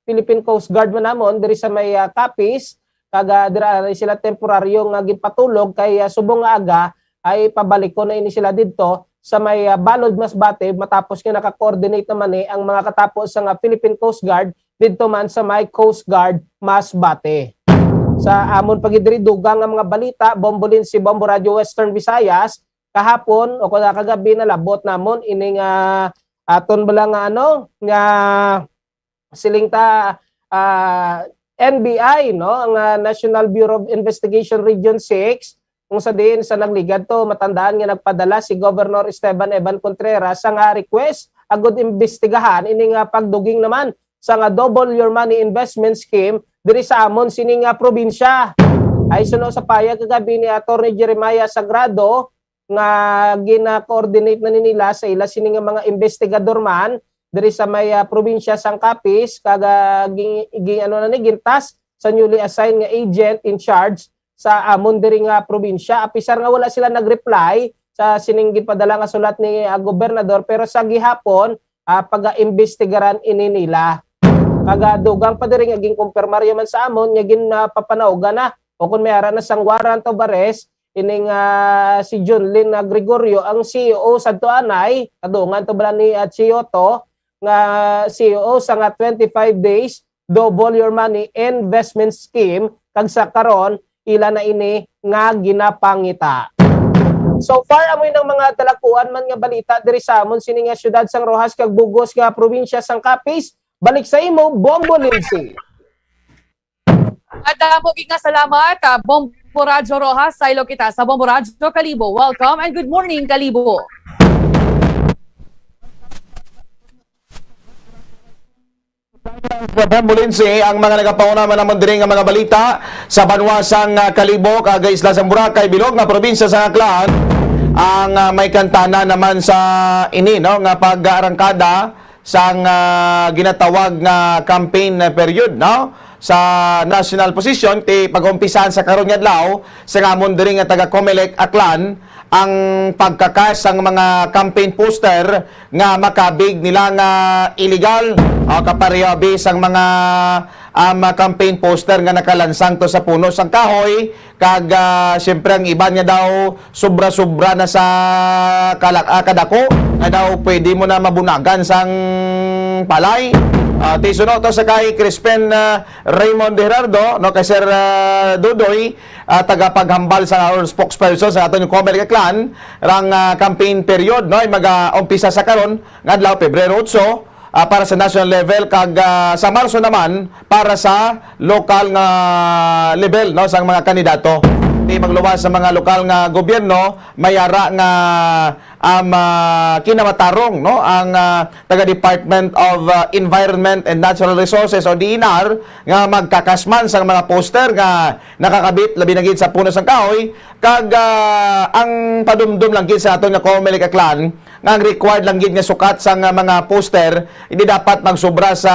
Philippine Coast Guard man namon diri sa may Capiz kag dira sila temporaryo nga gipatulog kay subong nga aga ay pabalikon na ini sila didto sa may Balod Masbate matapos nga naka-coordinate naman ang mga katapos sa Philippine Coast Guard didto man sa may Coast Guard Masbate. Sa amon pagidiri dugang nga mga balita, Bombolin si Bombo Radio Western Visayas kahapon o kada kagabi na labot namon ining aton bala nga ano nga siling ta NBI no ang National Bureau of Investigation Region 6 kung sa din sa nagligad to matandaan nga nagpadala si Governor Esteban Eban Contreras sa nga request agud imbestigahan ini nga pagduging naman sa nga Double Your Money Investment Scheme diri sa amon sining probinsya. Ay suno sa payag kagabi ni Attorney Jeremiah Sagrado nga gina-coordinate na nila sa ila sining mga investigador man diri sa may probinsya sang Capiz kag gintas sa newly assigned nga agent in charge sa amon diri nga probinsya. Apisar nga wala sila nag-reply sa sining gipadala nga sulat ni gobernador pero sa gihapon pag-imbestigaran ini nila. Kagadugang pa diri nga ginkumpirmaryo man sa amon nga ginpapanawgan na o kun may ara na sang warrant of arrest ining si Junlin Gregorio ang CEO sa Tuanay kadungan to bala ni Chioto nga CEO sa nga 25 days Double Your Money Investment Scheme kag sa karon ila na ini nga ginapangita. So far amoy ng mga talakuan man nga balita diri sa amon sini nga syudad sang Rojas kag Bugos nga probinsya sang Capiz. Balik sa imo Bombo Lindsay. At po nga salamat Bombo Radyo Rojas sa ilo kita sa Bombo Radyo Kalibo. Welcome and good morning Kalibo. Bombolinsi ang mga nagapauna man naman diri nga mga balita sa banwasang Kalibo kag Isla sang Boracay bilog nga probinsya sa Aklan ang may kantana naman sa ini no nga pag-arangkada sang ginatawag nga campaign period no sa national position ti pag-umpisahan sa karon nga adlaw sa ngamon diri nga taga Comelec Aklan ang pagkakas ang mga campaign poster nga makabig nila nga illegal kaparehabi sang mga campaign poster nga nakalansang to sa puno sang kahoy kag siyempre ang iba niya daw sobra-sobra na sa kadako na daw pwede mo na mabunagan sang palay. Tisuno to sa kay Crispin Raymond Gerardo no kay Sir Dudoy tagapaghambal sa spokesperson sa aton yung Comelec Clan rang campaign period no ay mag-umpisa sa karon ngadlaw Pebrero 8 para sa national level kag sa Marso naman para sa local nga level no sa mga kandidato. Di magluwas sa mga lokal nga gobyerno mayara nga kinamatarong no ang taga Department of Environment and Natural Resources o DENR nga magkakasman sa mga poster nga nakakabit labi na gid sa puno sang kahoy kag ang padumdum lang gid sa aton nga Comelec Clan nga ang required lang gid nga sukat sa mga poster hindi dapat magsobra sa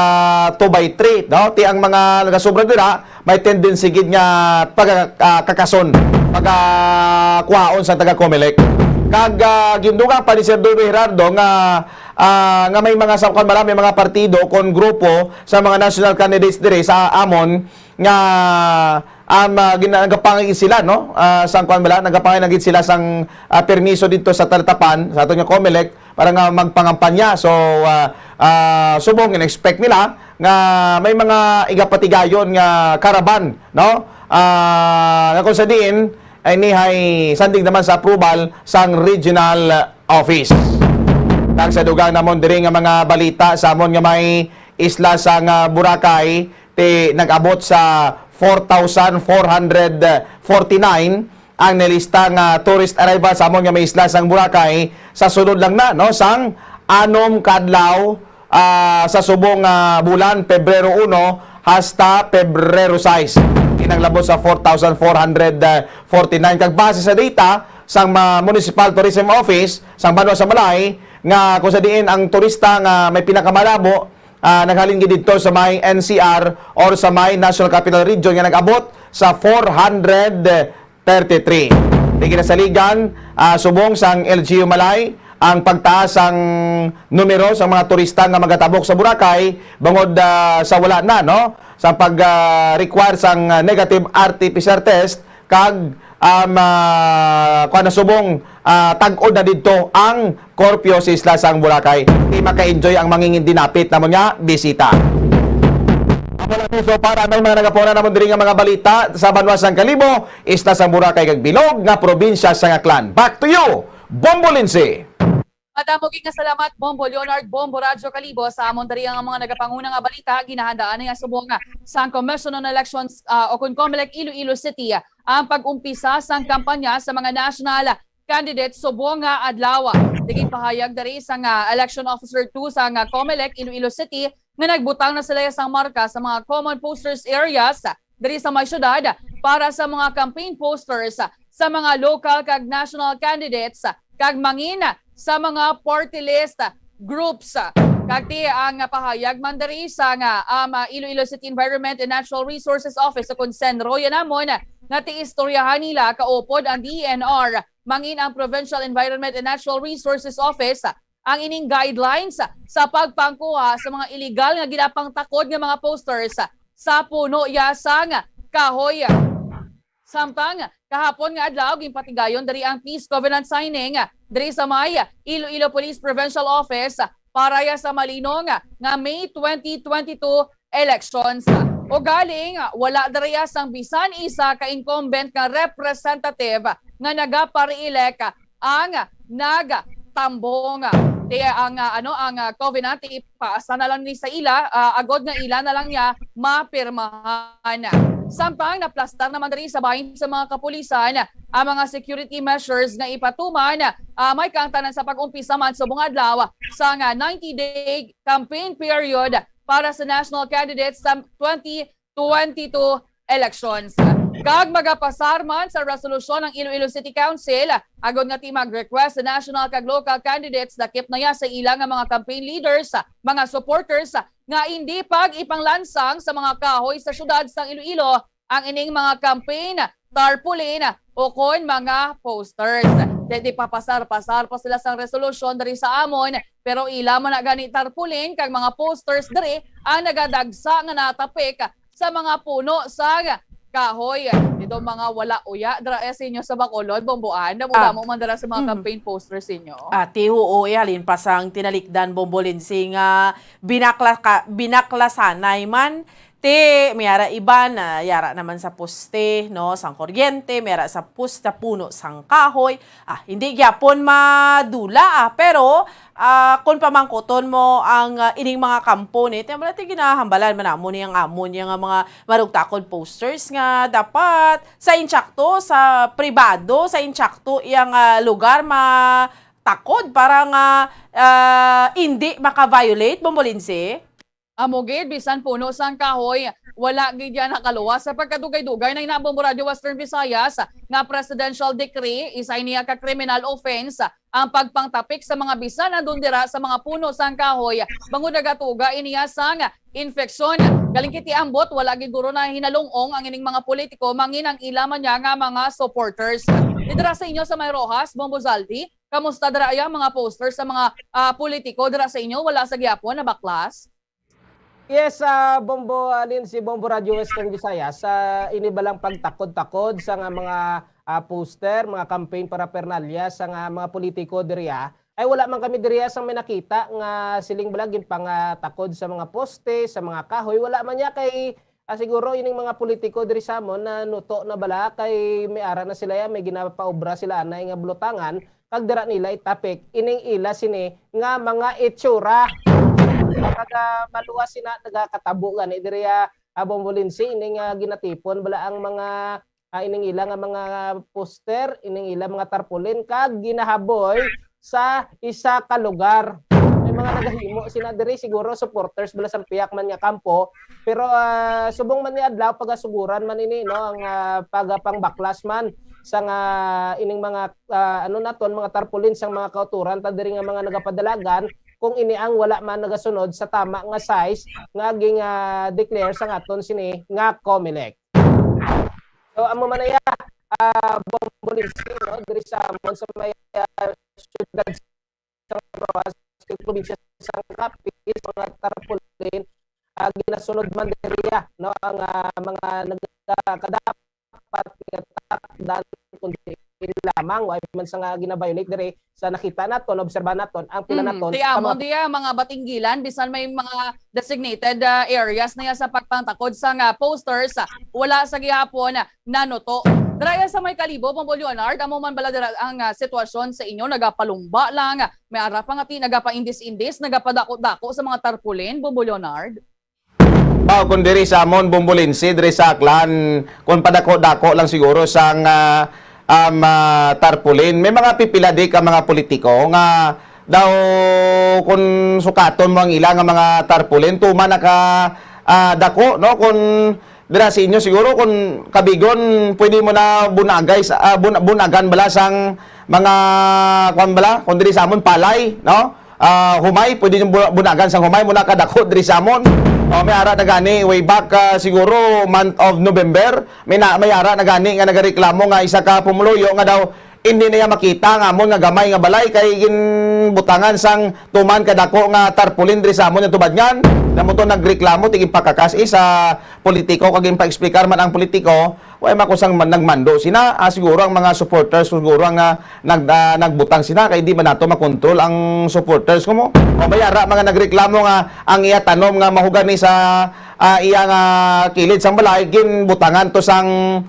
2x3 no ti ang mga nagasobra dira may tendency gid nga pagkakason pagkuhaon sa taga Comelec kag gindugang pa ni Sir Dudoy Gerardo nga may mga sakon marami mga partido kon grupo sa mga national candidates dire sa amon nga nagapangin sila no sang kon bala nagapangin gid sila sang permiso dito sa Taltapan sa ato nga Comelec para nga magpangampanya so subong in-expect nila nga may mga igapatigayon nga karaban no nga kung sa diin ay nihay sanding naman sa approval sang regional office. Tag sa dugang namon diri nga mga balita sa amon nga may isla sang Boracay nag-abot sa 4,449 ang nilista nga tourist arrival sa among nga may isla sang Boracay sa sulod lang na no sang anom kadlaw sa subong bulan Pebrero 1 hasta Pebrero 6 inaglabot sa 4,449 kag base sa data sang Municipal Tourism Office sang Banwa sa Malay nga kung sa diin ang turista nga may pinakamalabo naghalin gid dito sa may NCR or sa may National Capital Region nga nag-abot sa 433. Di kinasaligan subong sang LGU Malay ang pagtaas ang numero sa mga turista nga magatabok sa Boracay bangod sa wala na no sa pag-require sang negative RT-PCR test kag kuan subong tag-od na didto ang Corpio sa isla sang Boracay. Di maka-enjoy ang mangingin dinapit namon nga bisita. So para ng mga nagapuna namon diri nga mga balita sa Banwa sang Kalibo, isla sang Boracay kag Bilog nga probinsya sang Aklan. Back to you, Bombo Lindsay. Madamog nga salamat Bombo Leonard Bombo Radyo Kalibo sa amon dari ang mga nagapanguna nga balita ginahandaan nga subong nga sang Commission on Elections o kun COMELEC Iloilo City ang pag-umpisa sang kampanya sa mga national candidates subong nga adlaw. Diging pahayag dari sang Election Officer 2 sang COMELEC Iloilo City nga nagbutang na sila sang marka sa mga common posters areas dari sa may syudad para sa mga campaign posters sa mga local kag national candidates kag mangina sa mga party list groups. Kagti ang pahayag man diri sa Iloilo City Environment and Natural Resources Office sa Consenro yan namon nga tiistoryahan nila kaupod ang DENR mangin ang Provincial Environment and Natural Resources Office ang ining guidelines sa pagpangkuha sa mga illegal nga ginapangtakod nga mga posters sa puno yasang kahoy. Samtang kahapon nga adlaw ginpatigayon dari ang peace covenant signing dari sa may Iloilo Police Provincial Office para sa malinong nga May 2022 elections. O galing wala dari sang bisan isa ka incumbent nga representative nga nagapare-elect ang nagtambong. Kaya ang covenant ipaasa na lang ni sa ila agod nga ila na lang niya mapirmahan. Samtang naplastar naman diri sa bahin sa mga kapulisan ang mga security measures nga ipatuman may kaangtanan sa pag-umpisa man subong adlaw sa 90-day campaign period para sa national candidates sa 2022 elections. Kag magapasar man sa resolusyon ng Iloilo City Council agod nga mag-request sa national kag local candidates dakip na ya sa ilang nga mga campaign leaders, mga supporters nga hindi pag ipanglansang sa mga kahoy sa syudad sang Iloilo ang ining mga campaign tarpaulin o kon mga posters. Di papasar-pasar pa sila sang resolusyon dari sa amon pero ila man na gani tarpaulin kag mga posters dari ang nagadagsa nga natapik sa mga puno sa kahoy. Dito mga wala uya dra sa inyo sa Bacolod, Bomboan. Namula mo man dara sa mga campaign posters inyo. Tihuo halin pasang tinalikdan Bombo Lindsay nga binaklasanay man mayara iban yara naman sa poste no sang kuryente, mayara sa pusta puno sang kahoy. Hindi gyapon madula pero kung pamangkuton mo ang ining mga kampo ni wala ti ginahambalan man amon yang amon yang mga marugtakod posters nga dapat sa insyakto sa pribado sa insyakto yang lugar takod para nga hindi maka-violate Bombo Lindsay. Amogid, bisan puno sang kahoy, wala gid yan nakaluwas sa pagkadugay-dugay na inabong Radio Western Visayas nga presidential decree, isa niya ka criminal offense ang pagpangtapik sa mga bisan na dundira sa mga puno sang kahoy. Bangod nagatuga iniya sang infeksyon. Galing kiti ambot, wala gid guro na hinalungong ang ining mga politiko mangin ang ilaman niya nga mga supporters. Dira sa inyo sa May Rojas, Bombo Zaldi, kamusta dira ang mga posters sa mga politiko dira sa inyo? Wala sa gyapon na baklas? Yes, Bombo Lindsay, Bombo Radio Western Visayas, inibalang pagtakod-takod sa mga poster, mga campaign para pernalya sa mga politiko diriya. Ay wala man kami diriya sa may nakita nga siling balagin pang takod sa mga poste, sa mga kahoy. Wala man niya kay siguro ining mga politiko diri sa amon na nuto na bala kay may ara na sila may ginapaobra sila anay nga bulutangan kag dira nila itapik ining ila sini nga mga itsura. Kaga maluwas sina nagakatabo gani diriya Bombolinsi ining ginatipon bala ang mga ining ila nga mga poster, ining ila mga tarpaulin kag ginahaboy sa isa ka lugar. May mga nagahimo sina diri siguro supporters bala sa piyak man nga kampo, pero subong man ni adlaw pagasuguran man ini no ang pagpangbaklas man sa nga ining mga ano naton mga tarpaulin sang mga kauturan ta diri nga mga nagapadalagan kung ini ang wala man nagasunod sa tama nga size nga ging declare sa aton sini nga COMELEC. So amo man ya Bombolinsi no diri sa amon sa may syudad sa Rojas probinsya sa Capiz mga tarpaulin ginasunod man diri no ang mga nagkadapat takdan kundi lamang way man sa nga gina-violate diri sa nakita naton obserba naton ang pila naton Tiamon diya mga batinggilan bisan may mga designated areas na sa pagpantakod sa nga posters wala sa gihapon na noto. Draya sa may Kalibo, Bombo Leonard, amo man bala ang sitwasyon sa inyo, nagapalumba lang, may ara pa nga nagapa-indis-indis, nagapadako-dako sa mga tarpaulin, Bombo Leonard? Kung diri sa amon Bombolinsi, diri sa Aklan, kung padako-dako lang siguro sang tarpaulin. May mga pipila di ka mga politiko nga daw kung sukaton mo ang ilang mga tarpaulin, tuman naka dako, no? Kung dira sa inyo siguro kung kabigon pwede mo na bunagay bunagan bala sang mga kung bala kung diri sa amon palay no humay pwede yung bunagan sang humay mo na kadako diri sa amon may ara na gani way back siguro month of November may ara na gani nga nagareklamo nga isa ka pumuluyo nga daw hindi niya makita nga amon nga gamay nga balay kay butangan sang tuman kadako nga tarpaulin diri sa amon yung tubad ngan namo to nagreklamo tiging pakakas sa politiko kaging pa-explicar man ang politiko way makusang nagmando sina siguro ang mga supporters siguro ang nagbutang sina kay di man nato makontrol ang supporters ko mo o bayara mga nagreklamo nga ang iya tanom nga mahugani sa iya nga kilid sang balay gin butangan to sang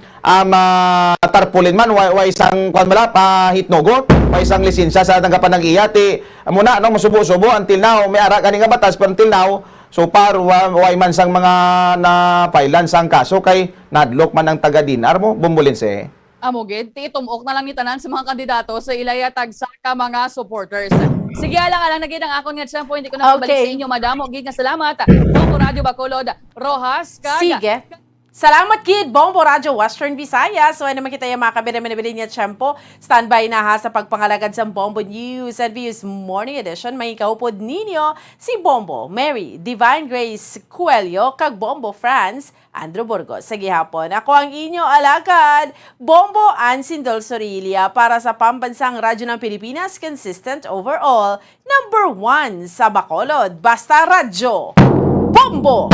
tarpaulin man way isang kwan bala pa hitnogot way isang lisensya sa nagapanag-iya ti muna no masubo-subo until now may ara kani nga batas pero until now so par way man sang mga na pailan sang kaso kay nadlok man ang taga Dinar mo Bombolinsi. Amogid, titumok na lang ni tanan sa mga kandidato sa ilayatag sa ka mga supporters. Sige alang naging ang akon nga tiyempo, hindi ko na mabalik sa inyo, madam. Gid nga salamat. Bombo Radio Bacolod, Rojas, Sige. Salamat kid, Bombo Radio Western Visayas. So naman kita yung mga kabinamini niya tiyempo. Standby na ha sa pagpangalagad sa Bombo News and Views Morning Edition. May kaupod ninyo si Bombo, Mary, Divine Grace Cuello, kag Bombo France, Andrew Burgos. Sa gihapon, ako ang inyo alagad, Bombo Ansindol Sorilia para sa Pambansang Radyo ng Pilipinas, consistent overall, #1 sa Bacolod. Basta Radyo, Bombo!